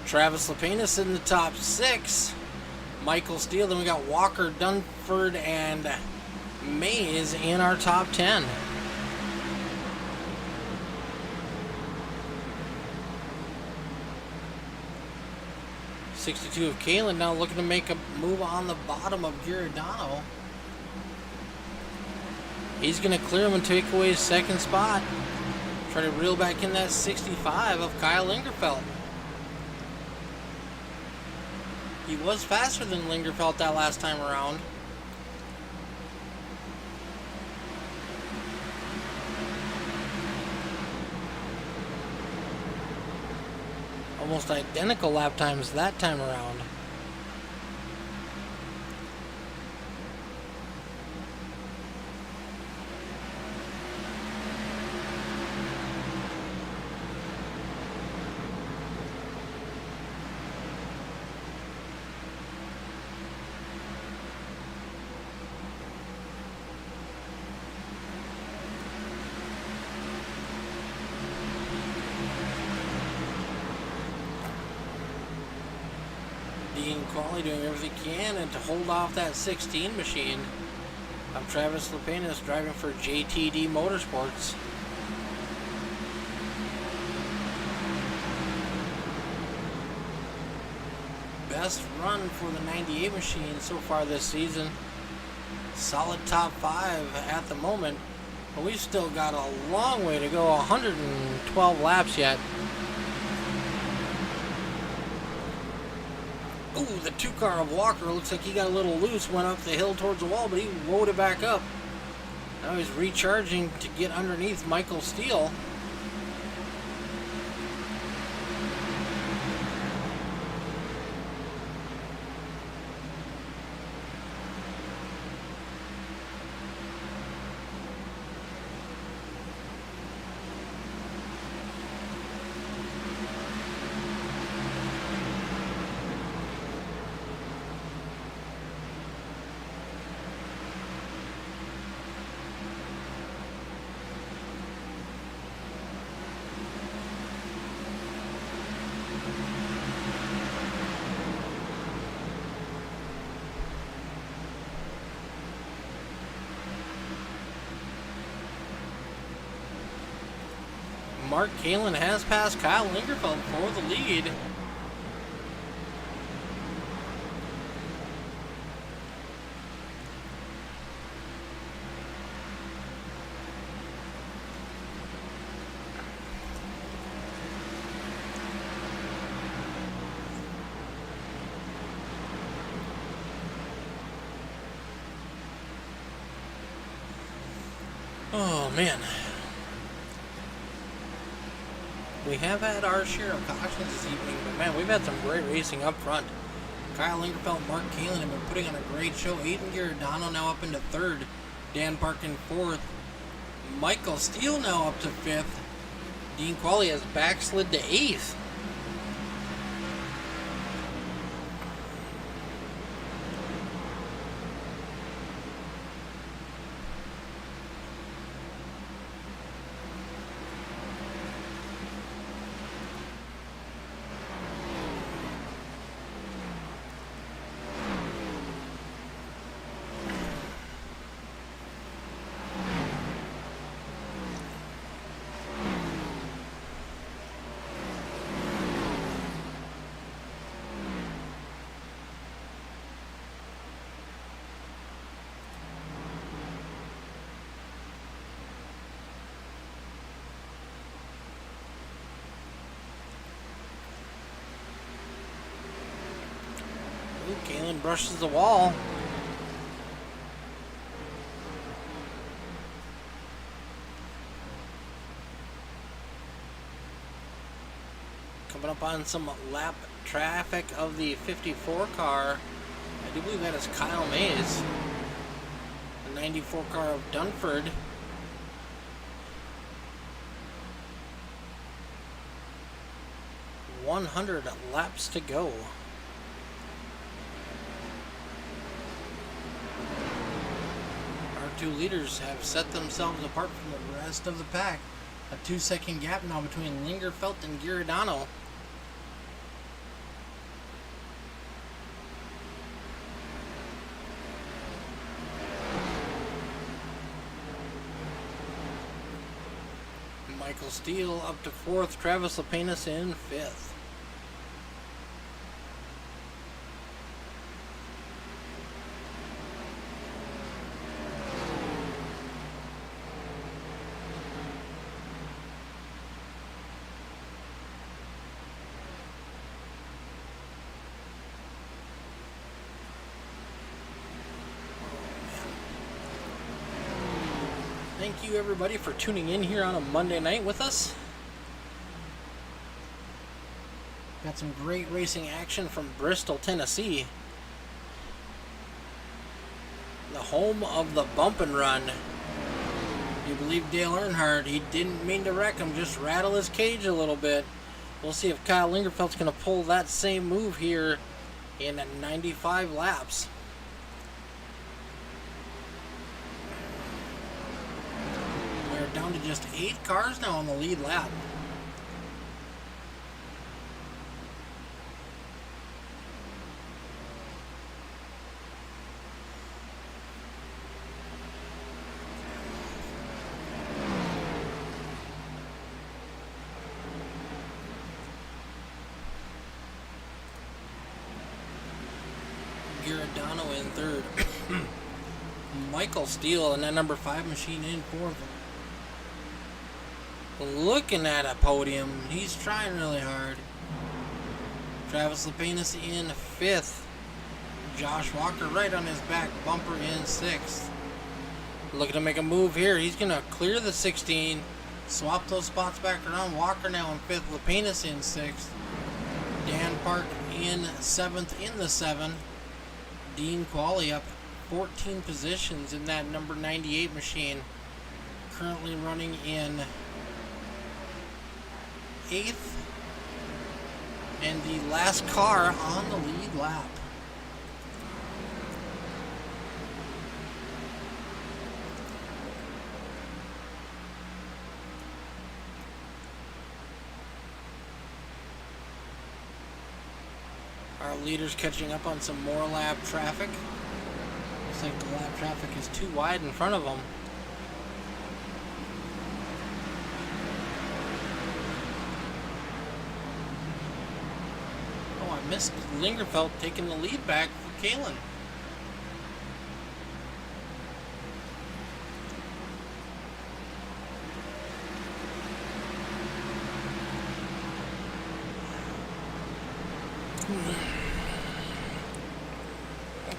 Travis Lepenis in the top 6. Michael Steele. Then we got Walker, Dunford, and Mays in our top 10. '62 of Kalen now looking to make a move on the bottom of Giordano. He's going to clear him and take away his second spot. Try to reel back in that 65 of Kyle Lingerfeld. He was faster than Lingerfeld that last time around. Almost identical lap times that time around. Dean Qualley doing everything he can and to hold off that 16 machine of Travis Lepenis driving for JTD Motorsports. Best run for the 98 machine so far this season. Solid top 5 at the moment, but we've still got a long way to go, 112 laps yet. Ooh, the 2-car of Walker looks like he got a little loose, went up the hill towards the wall, but he rode it back up. Now he's recharging to get underneath Michael Steele. Mark Kalen has passed Kyle Lingerfeld for the lead. Oh man. We have had our share of cautions this evening, but man, we've had some great racing up front. Kyle Lingerfeld, Mark Kalen have been putting on a great show. Aiden Giordano now up into third. Dan Park in 4th. Michael Steele now up to 5th. Dean Qualley has backslid to 8th. Galen brushes the wall. Coming up on some lap traffic of the 54 car. I do believe that is Kyle Mays. The 94 car of Dunford. .100 laps to go. Two leaders have set themselves apart from the rest of the pack. A 2-second gap now between Lingerfelt and Giordano. Michael Steele up to 4th, Travis Lapenas in 5th. Thank you everybody for tuning in here on a Monday night with us. Got some great racing action from Bristol, Tennessee. The home of the bump and run. You believe Dale Earnhardt, he didn't mean to wreck him, just rattle his cage a little bit. We'll see if Kyle Lingerfelt's going to pull that same move here in 95 laps. Down to just 8 cars now on the lead lap. Giordano in 3rd. Michael Steele and that number 5 machine in 4th. Looking at a podium. He's trying really hard. Travis Lapenas in 5th. Josh Walker right on his back bumper in 6th. Looking to make a move here. He's going to clear the 16. Swap those spots back around. Walker now in 5th. Lapenas in 6th. Dan Park in 7th in the 7. Dean Qualley up 14 positions in that number 98 machine. Currently running in 8th, and the last car on the lead lap. Our leaders catching up on some more lap traffic. Looks like the lap traffic is too wide in front of them. Missed Lingerfelt taking the lead back for Kalen.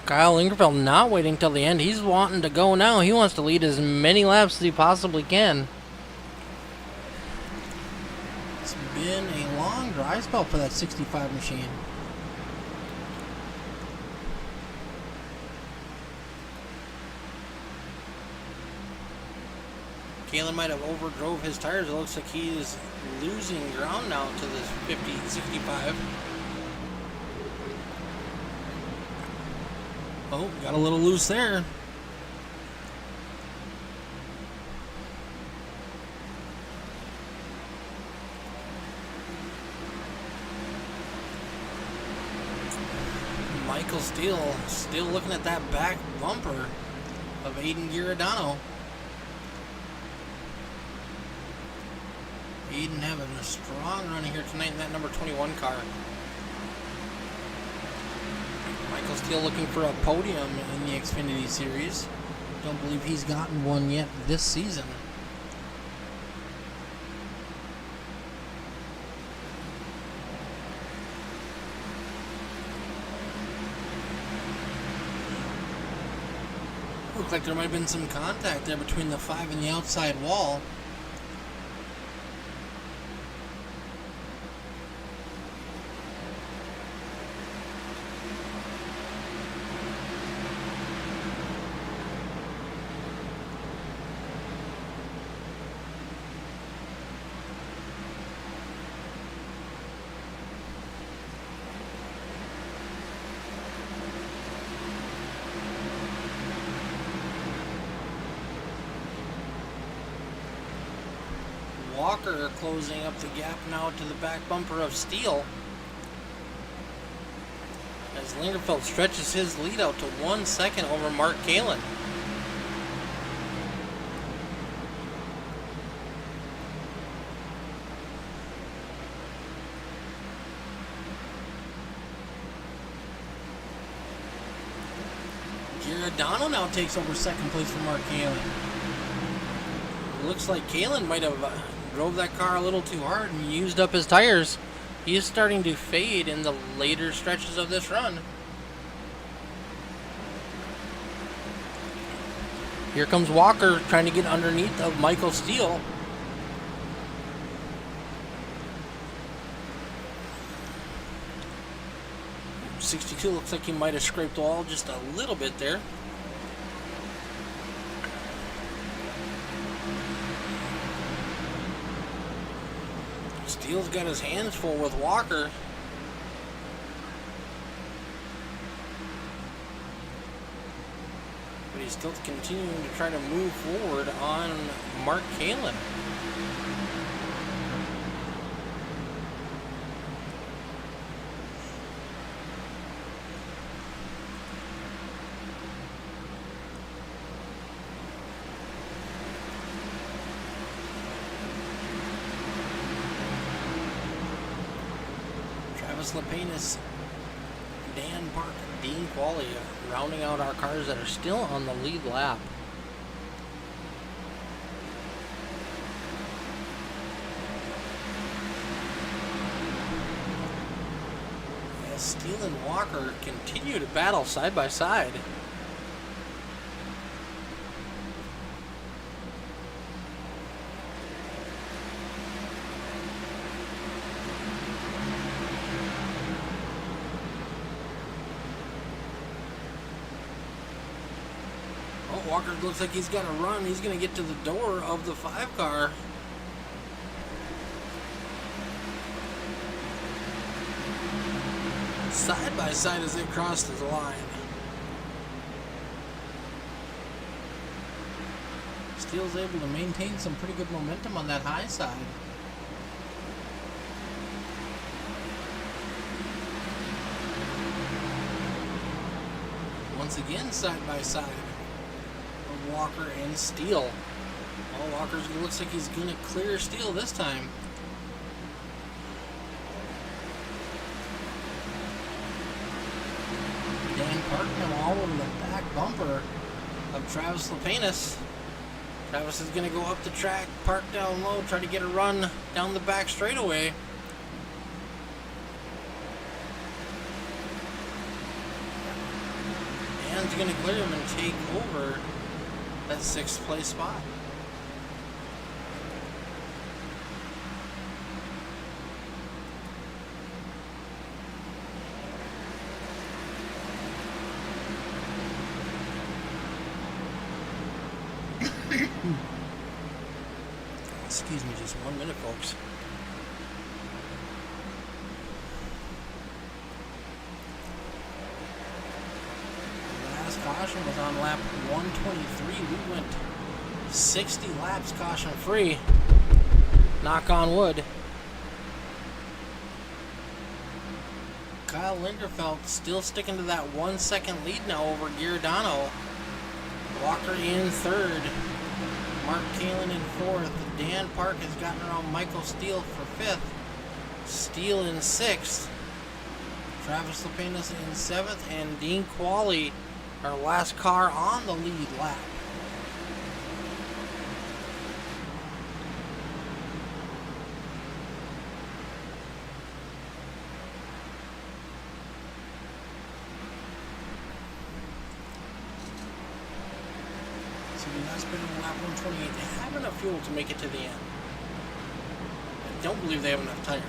Kyle Lingerfelt not waiting till the end. He's wanting to go now. He wants to lead as many laps as he possibly can. It's been a long dry spell for that 65 machine. Kalen might have overdrove his tires. It looks like he is losing ground now to this 50, 65. Oh, got a little loose there. Michael Steele still looking at that back bumper of Aiden Giordano. Aiden having a strong run here tonight in that number 21 car. Michael Steele looking for a podium in the Xfinity Series. Don't believe he's gotten one yet this season. Looked like there might have been some contact there between the 5 and the outside wall. Walker closing up the gap now to the back bumper of Steele, as Lingerfeld stretches his lead out to 1 second over Mark Kalen. Giordano now takes over second place for Mark Kalen. Looks like Kalen might have drove that car a little too hard and used up his tires. He is starting to fade in the later stretches of this run. Here comes Walker trying to get underneath of Michael Steele. .62 looks like he might have scraped the wall just a little bit there. Steele's got his hands full with Walker. But he's still continuing to try to move forward on Mark Kalen. Lepanis, Dan Park, Dean Qualley rounding out our cars that are still on the lead lap. As Steele and Walker continue to battle side by side. Walker looks like he's got to run. He's going to get to the door of the 5 car. Side by side as they cross the line. Steele's able to maintain some pretty good momentum on that high side. Once again, side by side. Walker and Steele. Well, Walker's looks like he's gonna clear Steele this time. Dan Parkman all over the back bumper of Travis Lepanis. Travis is gonna go up the track, park down low, try to get a run down the back straightaway. Dan's gonna clear him and take over that 6th place spot. Excuse me just 1 minute, folks. Last caution was on lap 123. We went 60 laps caution free. Knock on wood. Kyle Lingerfeld still sticking to that 1 second lead now over Giordano. Walker in third. Mark Kalin in fourth. Dan Park has gotten around Michael Steele for fifth. Steele in sixth. Travis Lepenas in seventh. And Dean Qualley, our last car on the lead lap. So we last been on lap 128. They have enough fuel to make it to the end. I don't believe they have enough tire.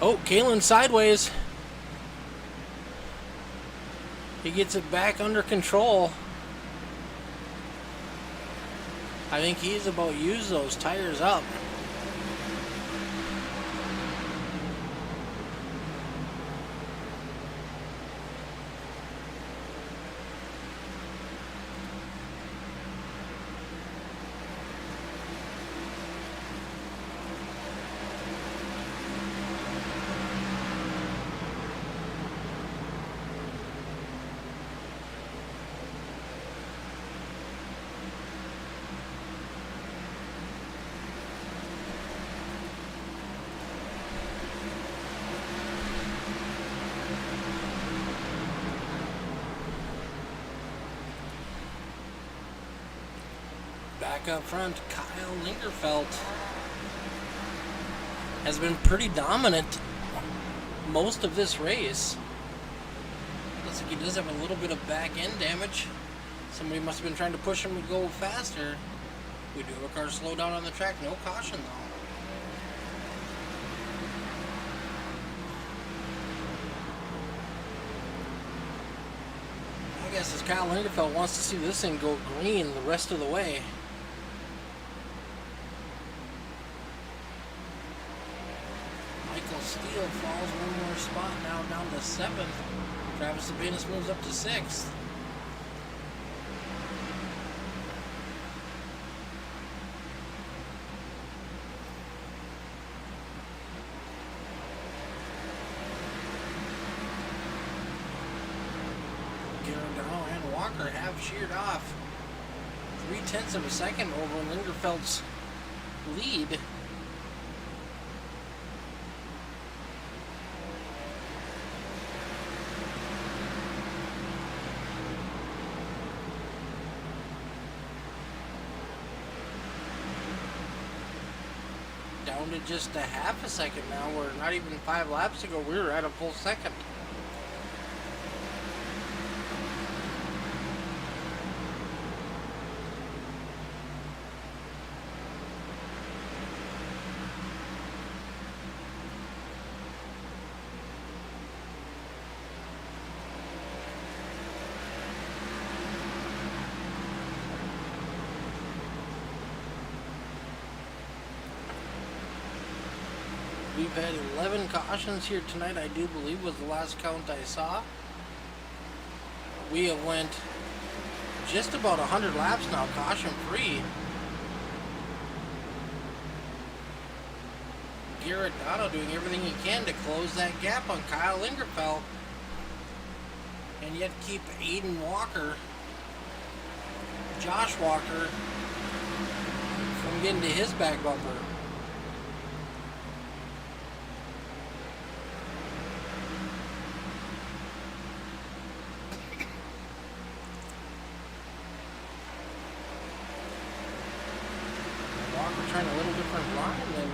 Oh, Kalin sideways. He gets it back under control. I think he's about to use those tires up. Back up front, Kyle Lingerfeld has been pretty dominant most of this race. Looks like he does have a little bit of back end damage. Somebody must have been trying to push him to go faster. We do have a car slow down on the track, no caution though. I guess as Kyle Lingerfeld wants to see this thing go green the rest of the way. Michael Steele falls one more spot now down to 7th. Travis Lepenas moves up to 6th. Giordano and Walker have sheared off 0.3 of a second over Lingerfeld's lead. Down to just a half a second now. We're not even 5 laps ago. We were at a full second. We've had 11 cautions here tonight, I do believe was the last count I saw. we have went just about 100 laps now, caution free. Giordano doing everything he can to close that gap on Kyle Lingerfeld, and yet keep Aiden Walker, Josh Walker, from getting to his back bumper. Walker trying a little different line than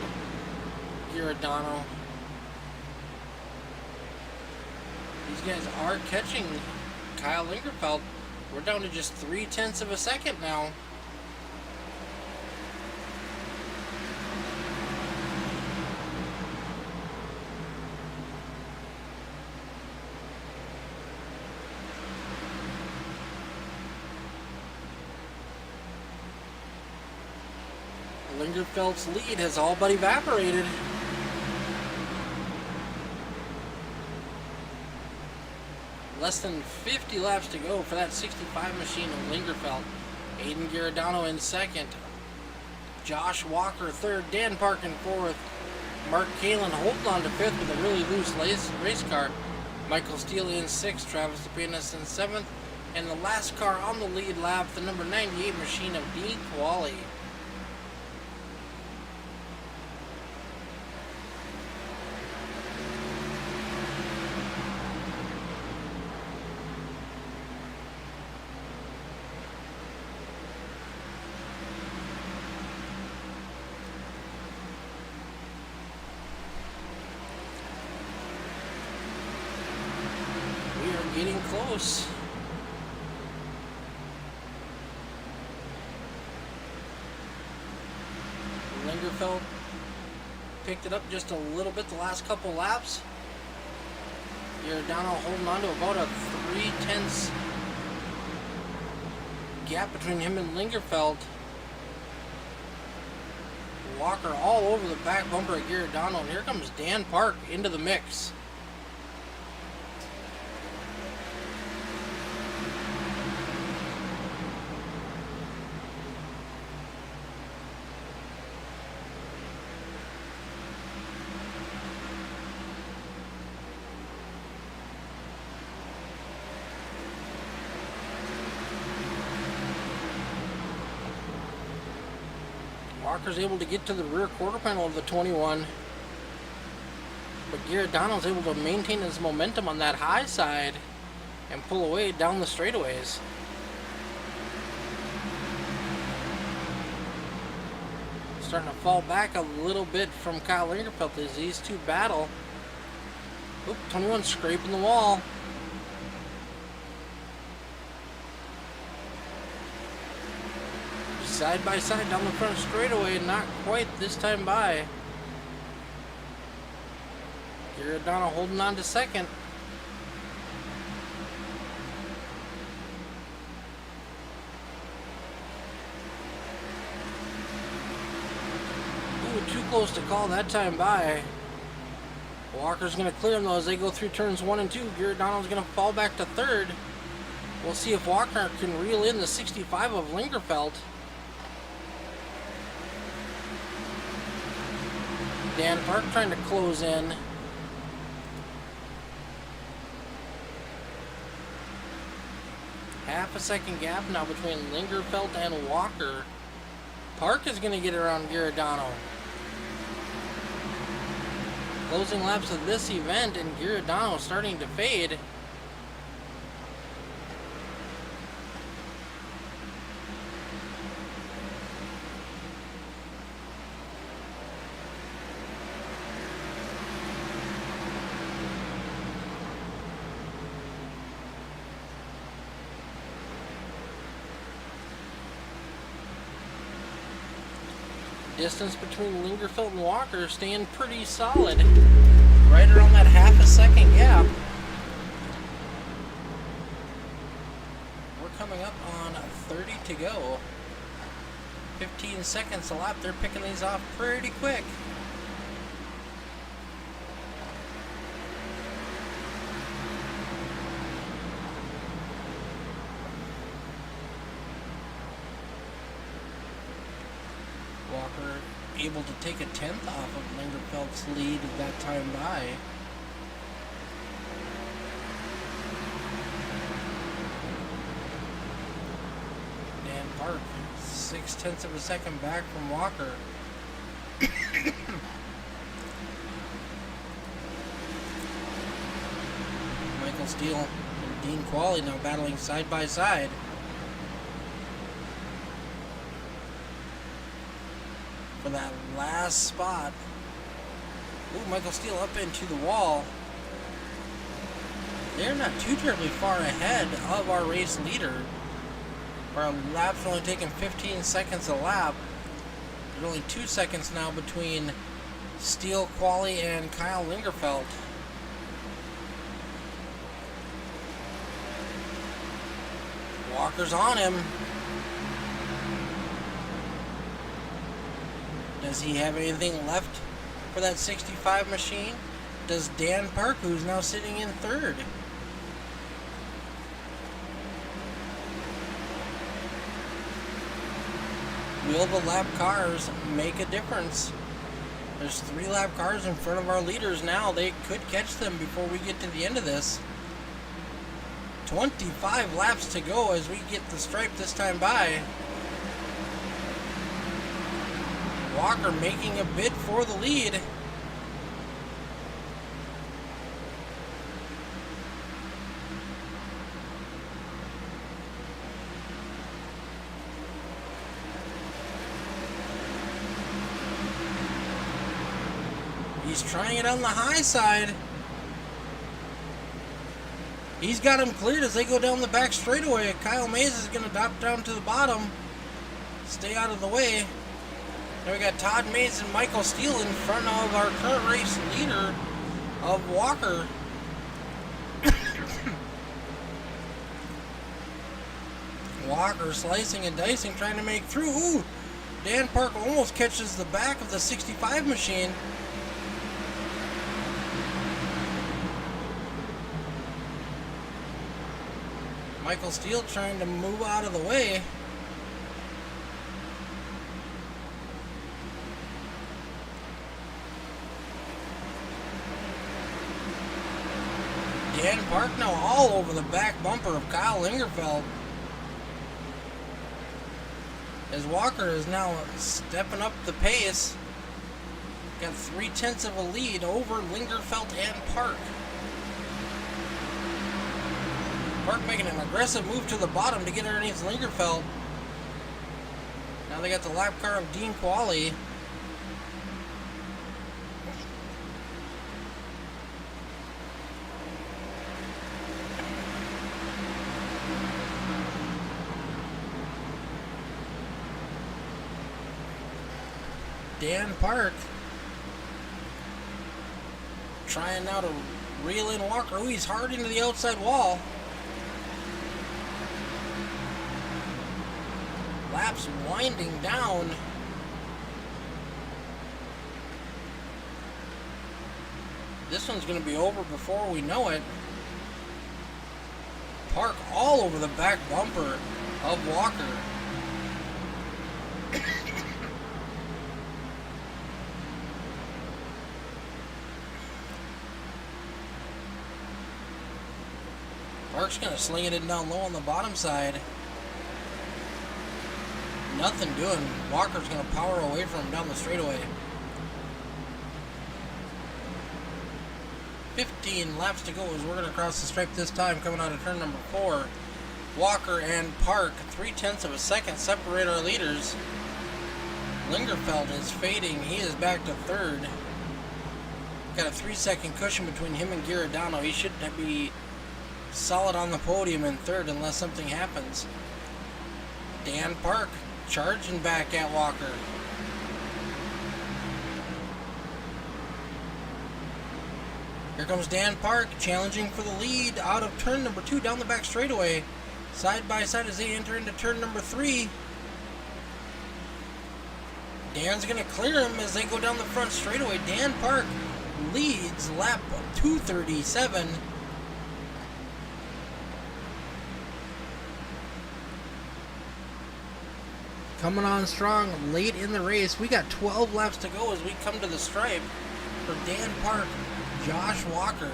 Giordano. These guys are catching Kyle Lingerfeld. We're down to just 0.3 of a second now. Lingerfeld's lead has all but evaporated. Less than 50 laps to go for that 65 machine of Lingerfeld. Aiden Giordano in second. Josh Walker third. Dan Parkin fourth. Mark Kalin holding on to fifth with a really loose race car. Michael Steele in sixth. Travis DePenas in seventh. And the last car on the lead lap, the number 98 machine of Dean Qualley. Getting close. Lingerfeld picked it up just a little bit the last couple laps. Giordano holding on to about a 0.3 gap between him and Lingerfeld. Walker all over the back bumper of Giordano, and here comes Dan Park into the mix. Walker's able to get to the rear quarter panel of the 21, but Giordano's able to maintain his momentum on that high side and pull away down the straightaways. Starting to fall back a little bit from Kyle Lingerfeld as these two battle. Oop, 21 scraping the wall. Side by side down the front straightaway, not quite this time by. Giordano holding on to second. Ooh, too close to call that time by. Walker's going to clear them though as they go through turns 1 and 2. Giordano's going to fall back to third. We'll see if Walker can reel in the 65 of Lingerfeld. Dan Park trying to close in. Half a second gap now between Lingerfeld and Walker. Park is going to get around Giordano. Closing laps of this event, and Giordano starting to fade. Distance between Lingerfeld and Walker staying pretty solid. Right around that half a second gap. We're coming up on 30 to go. 15 seconds a lap. They're picking these off pretty quick. able to take a tenth off of Lingerfeld's lead at that time by. Dan Park, 0.6 of a second back from Walker. Michael Steele and Dean Qualley now battling side by side. For that last spot. Ooh, Michael Steele up into the wall. They're not too terribly far ahead of our race leader. Our lap's only taking 15 seconds a lap. There's only 2 seconds now between Steele, Qualley, and Kyle Lingerfeld. Walker's on him. Does he have anything left for that 65 machine? Does Dan Park, who's now sitting in third? Will the lap cars make a difference? There's 3 lap cars in front of our leaders now. They could catch them before we get to the end of this. 25 laps to go as we get the stripe this time by. Walker making a bid for the lead. He's trying it on the high side. He's got him cleared as they go down the back straightaway. Kyle Mays is going to drop down to the bottom. Stay out of the way. Now we got Todd Mays and Michael Steele in front of our current race leader of Walker. Walker slicing and dicing, trying to make through. Ooh, Dan Park almost catches the back of the 65 machine. Michael Steele trying to move out of the way. Dan Park now all over the back bumper of Kyle Lingerfeld. As Walker is now stepping up the pace. Got 0.3 of a lead over Lingerfeld and Park. Park making an aggressive move to the bottom to get underneath Lingerfeld. Now they got the lap car of Dean Qualley. Dan Park trying now to reel in Walker. Oh, he's hard into the outside wall. Laps winding down. This one's going to be over before we know it. Park all over the back bumper of Walker. Park's going to sling it in down low on the bottom side. Nothing doing. Walker's going to power away from him down the straightaway. 15 laps to go as we're going to cross the stripe this time, coming out of turn number 4. Walker and Park, 0.3 of a second separate our leaders. Lingerfeld is fading. He is back to third. Got a 3-second cushion between him and Giordano. He should be solid on the podium in third unless something happens. Dan Park charging back at Walker. Here comes Dan Park challenging for the lead out of turn number 2 down the back straightaway. Side by side as they enter into turn number 3. Dan's going to clear him as they go down the front straightaway. Dan Park leads lap 237. coming on strong late in the race. We got 12 laps to go as we come to the stripe for Dan Park, Josh Walker.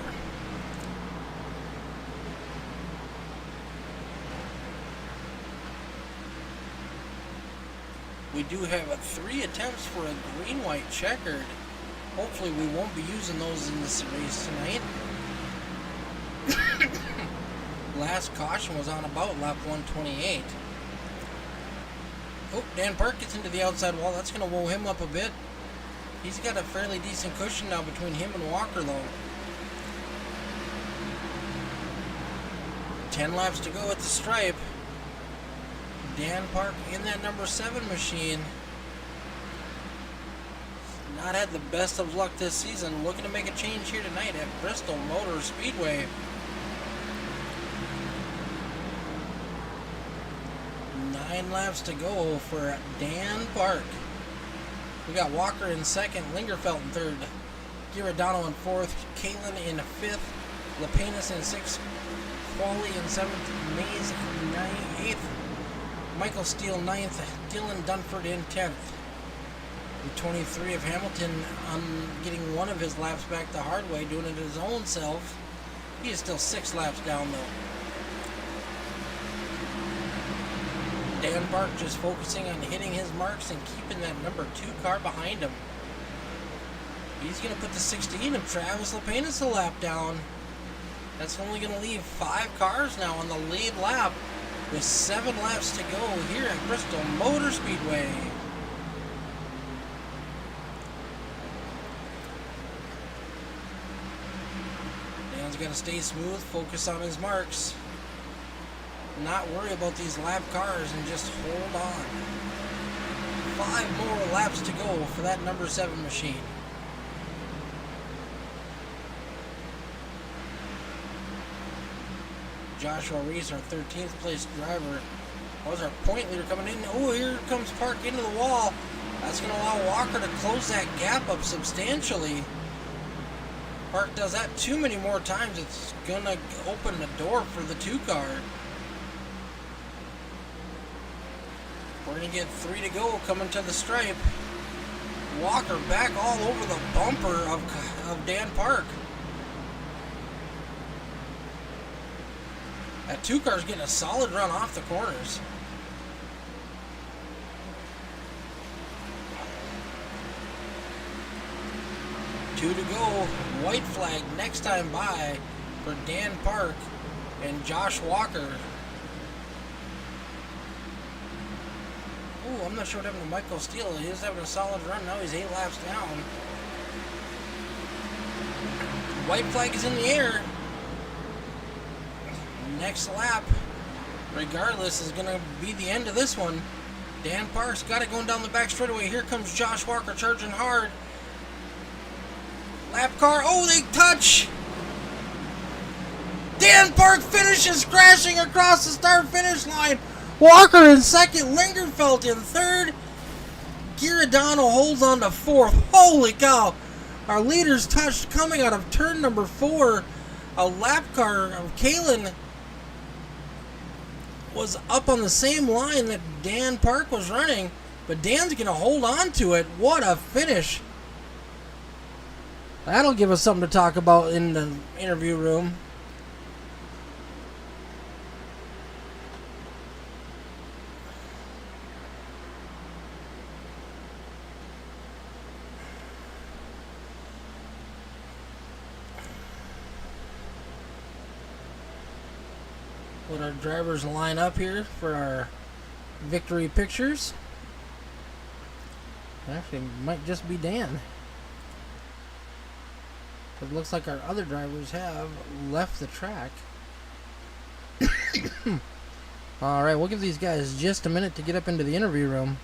We do have 3 attempts for a green-white checkered. Hopefully we won't be using those in this race tonight. Last caution was on about lap 128. Oh, Dan Park gets into the outside wall. That's going to woe him up a bit. He's got a fairly decent cushion now between him and Walker, though. 10 laps to go at the stripe. Dan Park in that number 7 machine. Not had the best of luck this season. Looking to make a change here tonight at Bristol Motor Speedway. 9 laps to go for Dan Park. We got Walker in 2nd, Lingerfelt in 3rd, Giordano in 4th, Kalen in 5th, Lepenis in 6th, Qualley in 7th, Mays in 8th, Michael Steele 9th, Dylan Dunford in 10th. The 23 of Hamilton getting one of his laps back the hard way, doing it his own self. He is still 6 laps down though. Dan Park just focusing on hitting his marks and keeping that number 2 car behind him. He's going to put the 16 of Travis Lepenis a lap down. That's only going to leave 5 cars now on the lead lap with 7 laps to go here at Bristol Motor Speedway. Dan's got to stay smooth, focus on his marks. Not worry about these lap cars and just hold on. 5 more laps to go for that number 7 machine. Joshua Reese, our 13th place driver, was our point leader coming in. Oh, here comes Park into the wall. That's going to allow Walker to close that gap up substantially. Park does that too many more times, it's going to open the door for the 2 car. We're going to get 3 to go coming to the stripe. Walker back all over the bumper of Dan Park. That 2 car's getting a solid run off the corners. Two to go. White flag next time by for Dan Park and Josh Walker. Ooh, I'm not sure what happened to Michael Steele. He is having a solid run. Now he's 8 laps down. White flag is in the air. Next lap, regardless, is going to be the end of this one. Dan Park's got it going down the back straightaway. Here comes Josh Walker charging hard. Lap car. Oh, they touch. Dan Park finishes crashing across the start-finish line. Walker in 2nd, Lingerfelt in 3rd. Giordano holds on to 4th. Holy cow. Our leaders touched coming out of turn number 4. A lap car of Kalen was up on the same line that Dan Park was running, but Dan's going to hold on to it. What a finish. That'll give us something to talk about in the interview room. Let our drivers line up here for our victory pictures. Actually, it might just be Dan. It looks like our other drivers have left the track. Alright, we'll give these guys just a minute to get up into the interview room.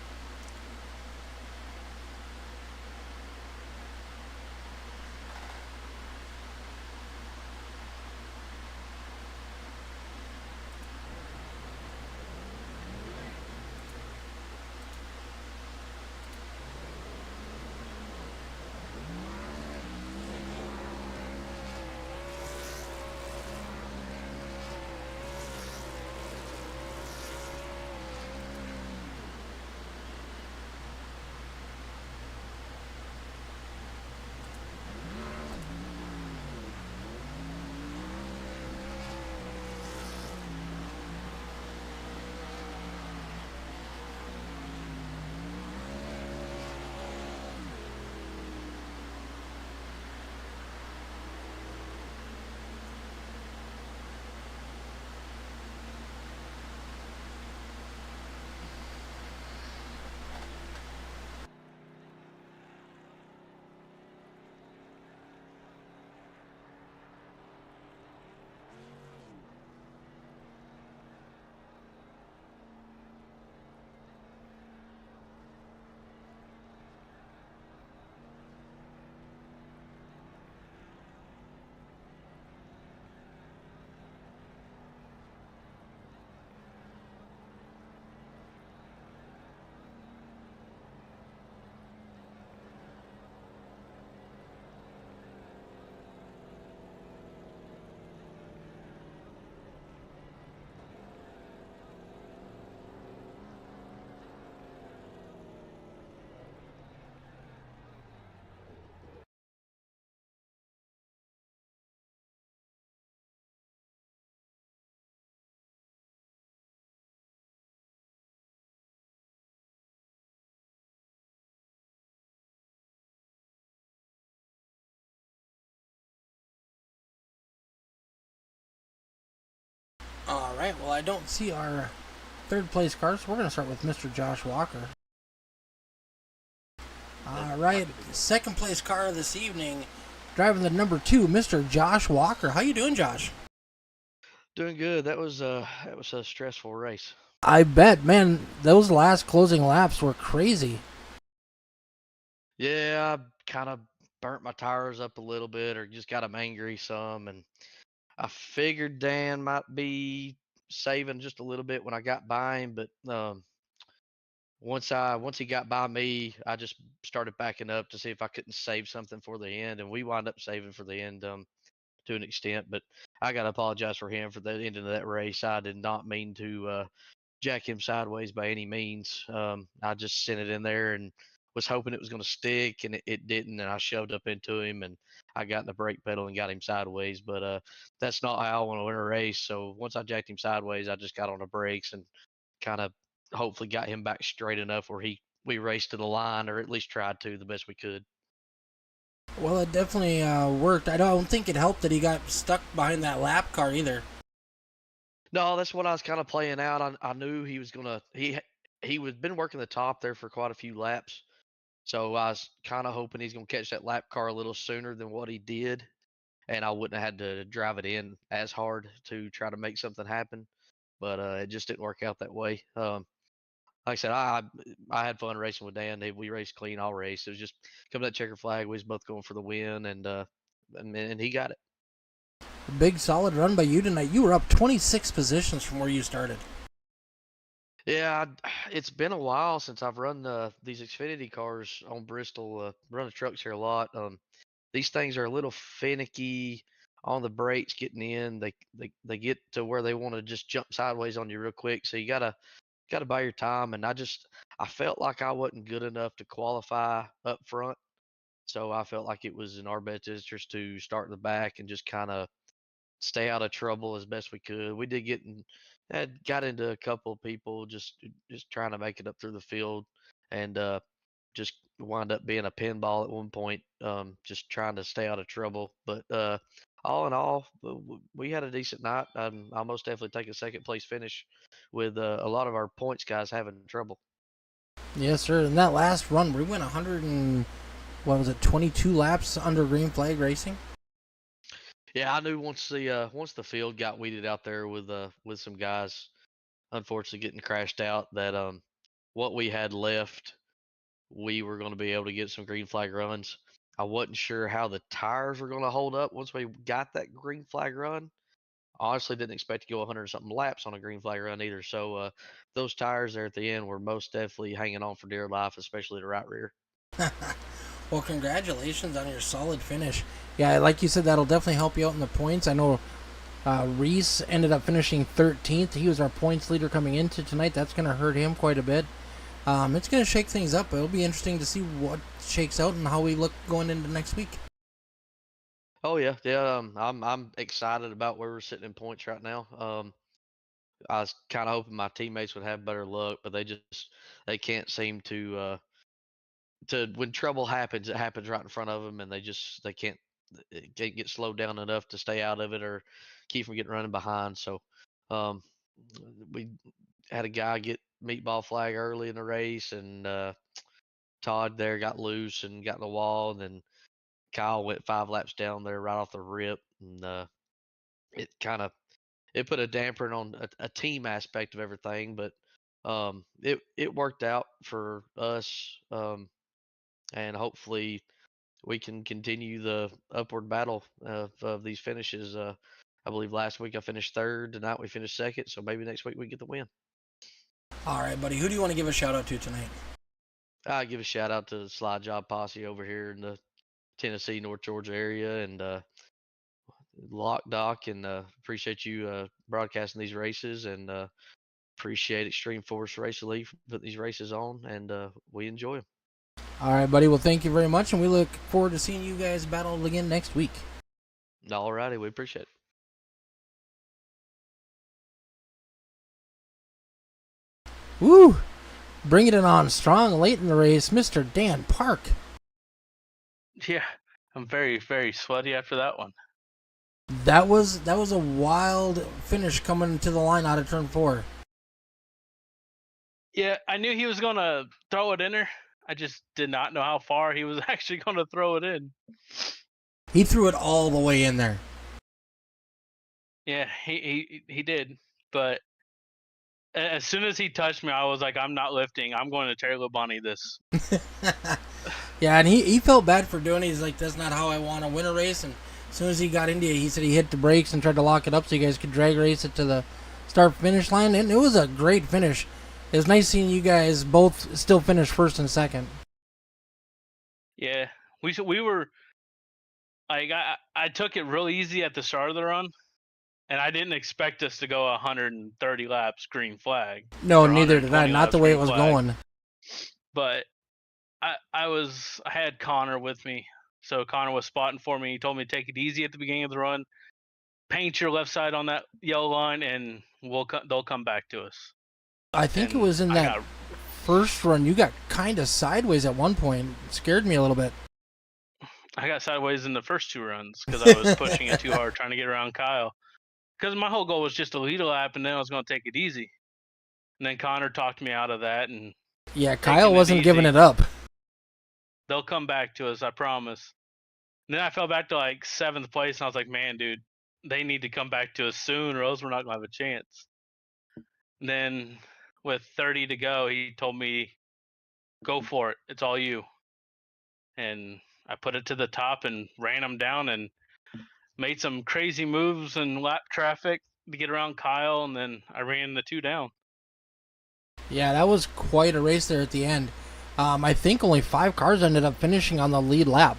All right. Well, I don't see our third place car, so we're going to start with Mr. Josh Walker. All right. Second place car this evening, driving the number 2, Mr. Josh Walker. How you doing, Josh? Doing good. That was a stressful race. I bet, man. Those last closing laps were crazy. Yeah, I kind of burnt my tires up a little bit, or just got them angry some, and I figured Dan might be saving just a little bit when I got by him, but once he got by me, I just started backing up to see if I couldn't save something for the end, and we wound up saving for the end to an extent. But I got to apologize for him for the end of that race. I did not mean to jack him sideways by any means. I just sent it in there and was hoping it was going to stick, and it didn't. And I shoved up into him, and I got in the brake pedal and got him sideways. But that's not how I want to win a race. So once I jacked him sideways, I just got on the brakes and kind of hopefully got him back straight enough where we raced to the line, or at least tried to the best we could. Well, it definitely worked. I don't think it helped that he got stuck behind that lap car either. No, that's what I was kind of playing out. I knew he was gonna he was been working the top there for quite a few laps. So I was kind of hoping he's going to catch that lap car a little sooner than what he did, and I wouldn't have had to drive it in as hard to try to make something happen. But it just didn't work out that way. Like I said, I had fun racing with Dan. We raced clean all race. It was just come to that checker flag. We was both going for the win, and he got it. A big solid run by you tonight. You were up 26 positions from where you started. Yeah, it's been a while since I've run these Xfinity cars on Bristol. Run the trucks here a lot. These things are a little finicky on the brakes getting in. They get to where they want to just jump sideways on you real quick. So you gotta buy your time. And I felt like I wasn't good enough to qualify up front. So I felt like it was in our best interest to start in the back and just kind of stay out of trouble as best we could. We did had got into a couple of people just trying to make it up through the field, and just wound up being a pinball at one point, just trying to stay out of trouble. But all in all, we had a decent night. I'll most definitely take a second place finish with a lot of our points guys having trouble. Yes, sir. In that last run, we went 100 and what was it, 22 laps under green flag racing. Yeah, I knew once the field got weeded out there with some guys unfortunately getting crashed out that what we had left we were going to be able to get some green flag runs. I wasn't sure how the tires were going to hold up once we got that green flag run. Honestly, didn't expect to go 100 something laps on a green flag run either. So those tires there at the end were most definitely hanging on for dear life, especially the right rear. Well, congratulations on your solid finish. Yeah, like you said, that'll definitely help you out in the points. I know Reese ended up finishing 13th. He was our points leader coming into tonight. That's going to hurt him quite a bit. It's going to shake things up. It'll be interesting to see what shakes out and how we look going into next week. Oh yeah, yeah. I'm excited about where we're sitting in points right now. I was kind of hoping my teammates would have better luck, but they can't seem to when trouble happens, it happens right in front of them, and they can't get slowed down enough to stay out of it or keep from getting running behind. So um, we had a guy get meatball flag early in the race, and Todd there got loose and got in the wall, and then Kyle went 5 laps down there right off the rip, and it kind of it put a damper on a team aspect of everything, but it worked out for us, and hopefully we can continue the upward battle of these finishes. I believe last week I finished third. Tonight we finished second. So maybe next week we get the win. All right, buddy. Who do you want to give a shout out to tonight? I give a shout out to the Slide Job Posse over here in the Tennessee, North Georgia area, and Lock Doc, and appreciate you broadcasting these races, and appreciate Extreme Force Race Relief for putting these races on, and we enjoy them. All right, buddy. Well, thank you very much, and we look forward to seeing you guys battle again next week. All righty, we appreciate it. Woo! Bringing it on strong late in the race, Mr. Dan Park. Yeah, I'm very, very sweaty after that one. That was a wild finish coming into the line out of turn 4. Yeah, I knew he was gonna throw it in there. I just did not know how far he was actually gonna throw it in. He threw it all the way in there. Yeah, he did. But as soon as he touched me, I was like, I'm not lifting. I'm going to Taylor Bunny this. Yeah, and he felt bad for doing it. He's like, that's not how I want to win a race. And as soon as he got into it, he said he hit the brakes and tried to lock it up so you guys could drag race it to the start finish line. And it was a great finish. It was nice seeing you guys both still finish first and second. Yeah, we were like I took it real easy at the start of the run, and I didn't expect us to go 130 laps green flag. No, Or neither did I. 120 Not the laps way it green was flag. going. But I had Connor with me, so Connor was spotting for me. He told me to take it easy at the beginning of the run, paint your left side on that yellow line, and they'll come back to us. I think it And was in that first run. You got kind of sideways at one point. It scared me a little bit. I got sideways in the first 2 runs because I was pushing it too hard, trying to get around Kyle. Because my whole goal was just to lead a lap, and then I was going to take it easy. And then Connor talked me out of that, and Yeah, Kyle wasn't giving it up. They'll come back to us, I promise. And then I fell back to like 7th place, and I was like, man, dude, they need to come back to us soon, or else we're not going to have a chance. And then with 30 to go, he told me, go for it. It's all you. And I put it to the top and ran him down and made some crazy moves in lap traffic to get around Kyle, and then I ran the 2 down. Yeah, that was quite a race there at the end. I think only 5 cars ended up finishing on the lead lap.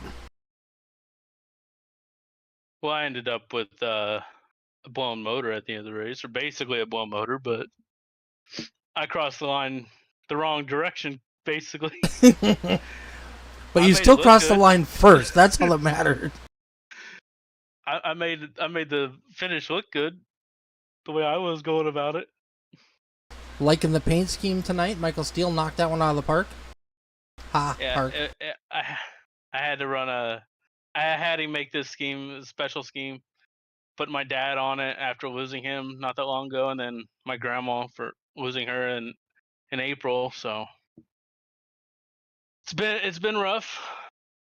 Well, I ended up with a blown motor at the end of the race, or basically a blown motor, but I crossed the line the wrong direction, basically. But you still crossed the line first. That's all that mattered. I made the finish look good, the way I was going about it. Liking the paint scheme tonight, Michael Steele knocked that one out of the park. Yeah, I had to run I had him make this scheme, a special scheme. Put my dad on it after losing him not that long ago, and then my grandma for losing her in April. So it's been rough,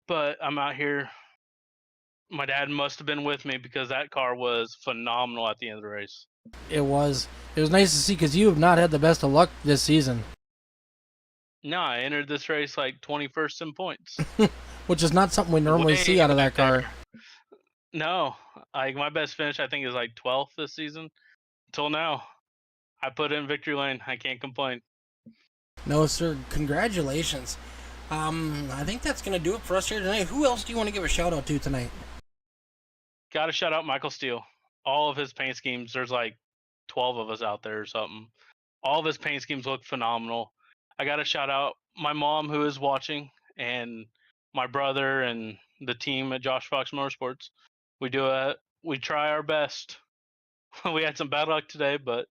but I'm out here. My dad must have been with me because that car was phenomenal at the end of the race. It was nice to see because you have not had the best of luck this season. No, I entered this race like 21st in points, which is not something we normally see out of that car. No, like my best finish I think is like 12th this season. Until now, I put in victory lane. I can't complain. No, sir. Congratulations. I think that's gonna do it for us here tonight. Who else do you want to give a shout out to tonight? Got to shout out Michael Steele. All of his paint schemes. There's like 12 of us out there or something. All of his paint schemes look phenomenal. I got to shout out my mom who is watching, and my brother and the team at Josh Fox Motorsports. We try our best. We had some bad luck today, but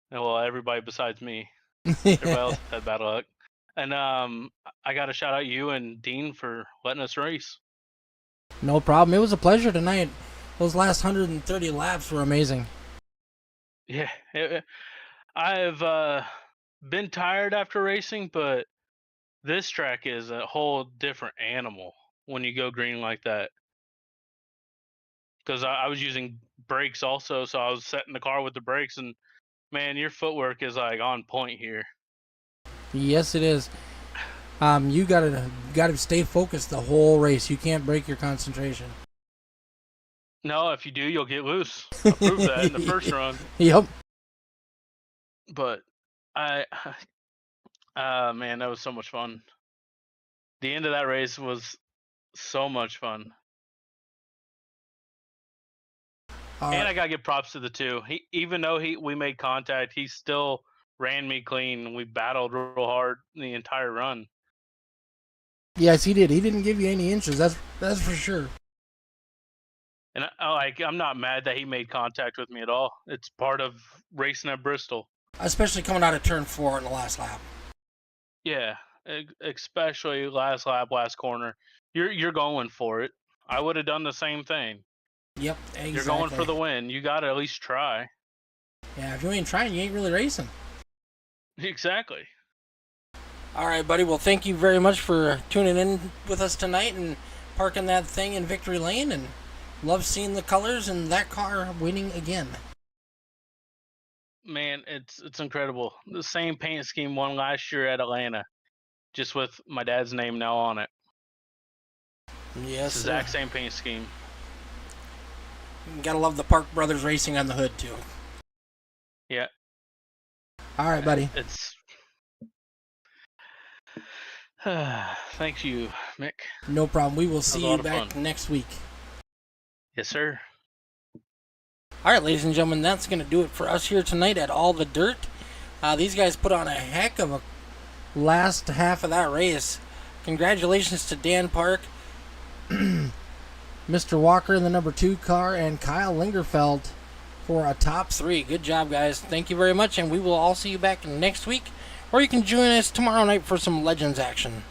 well, everybody besides me, everybody else had bad luck. And I got to shout out you and Dean for letting us race. No problem. It was a pleasure tonight. Those last 130 laps were amazing. Yeah, I've been tired after racing, but this track is a whole different animal when you go green like that. Because I was using brakes also, so I was setting the car with the brakes, and man, your footwork is like on point here. Yes, it is. You gotta stay focused the whole race. You can't break your concentration. No, if you do, you'll get loose. I proved that in the first run. Yep. But man, that was so much fun. The end of that race was so much fun. And I gotta give props to the 2. Even though we made contact, he still ran me clean. We battled real hard the entire run. Yes, he did. He didn't give you any inches. That's for sure. And I'm not mad that he made contact with me at all. It's part of racing at Bristol. Especially coming out of turn 4 in the last lap. Yeah, especially last lap, last corner. You're going for it. I would have done the same thing. Yep, exactly. You're going for the win. You got to at least try. Yeah, if you ain't trying, you ain't really racing. Exactly. All right, buddy. Well, thank you very much for tuning in with us tonight and parking that thing in Victory Lane. And love seeing the colors and that car winning again. Man, it's incredible. The same paint scheme won last year at Atlanta, just with my dad's name now on it. Yes, Exact same paint scheme. You gotta love the Park Brothers Racing on the hood too. Yeah. All right, buddy. It's. Thank you, Mick. No problem. We will see a lot you of back fun. next week. Yes, sir. All right, ladies and gentlemen, that's going to do it for us here tonight at All the Dirt. These guys put on a heck of a last half of that race. Congratulations to Dan Park, Mr. Walker in the number 2 car, and Kyle Lingerfeld for a top 3. Good job, guys. Thank you very much, and we will all see you back next week, or you can join us tomorrow night for some Legends action.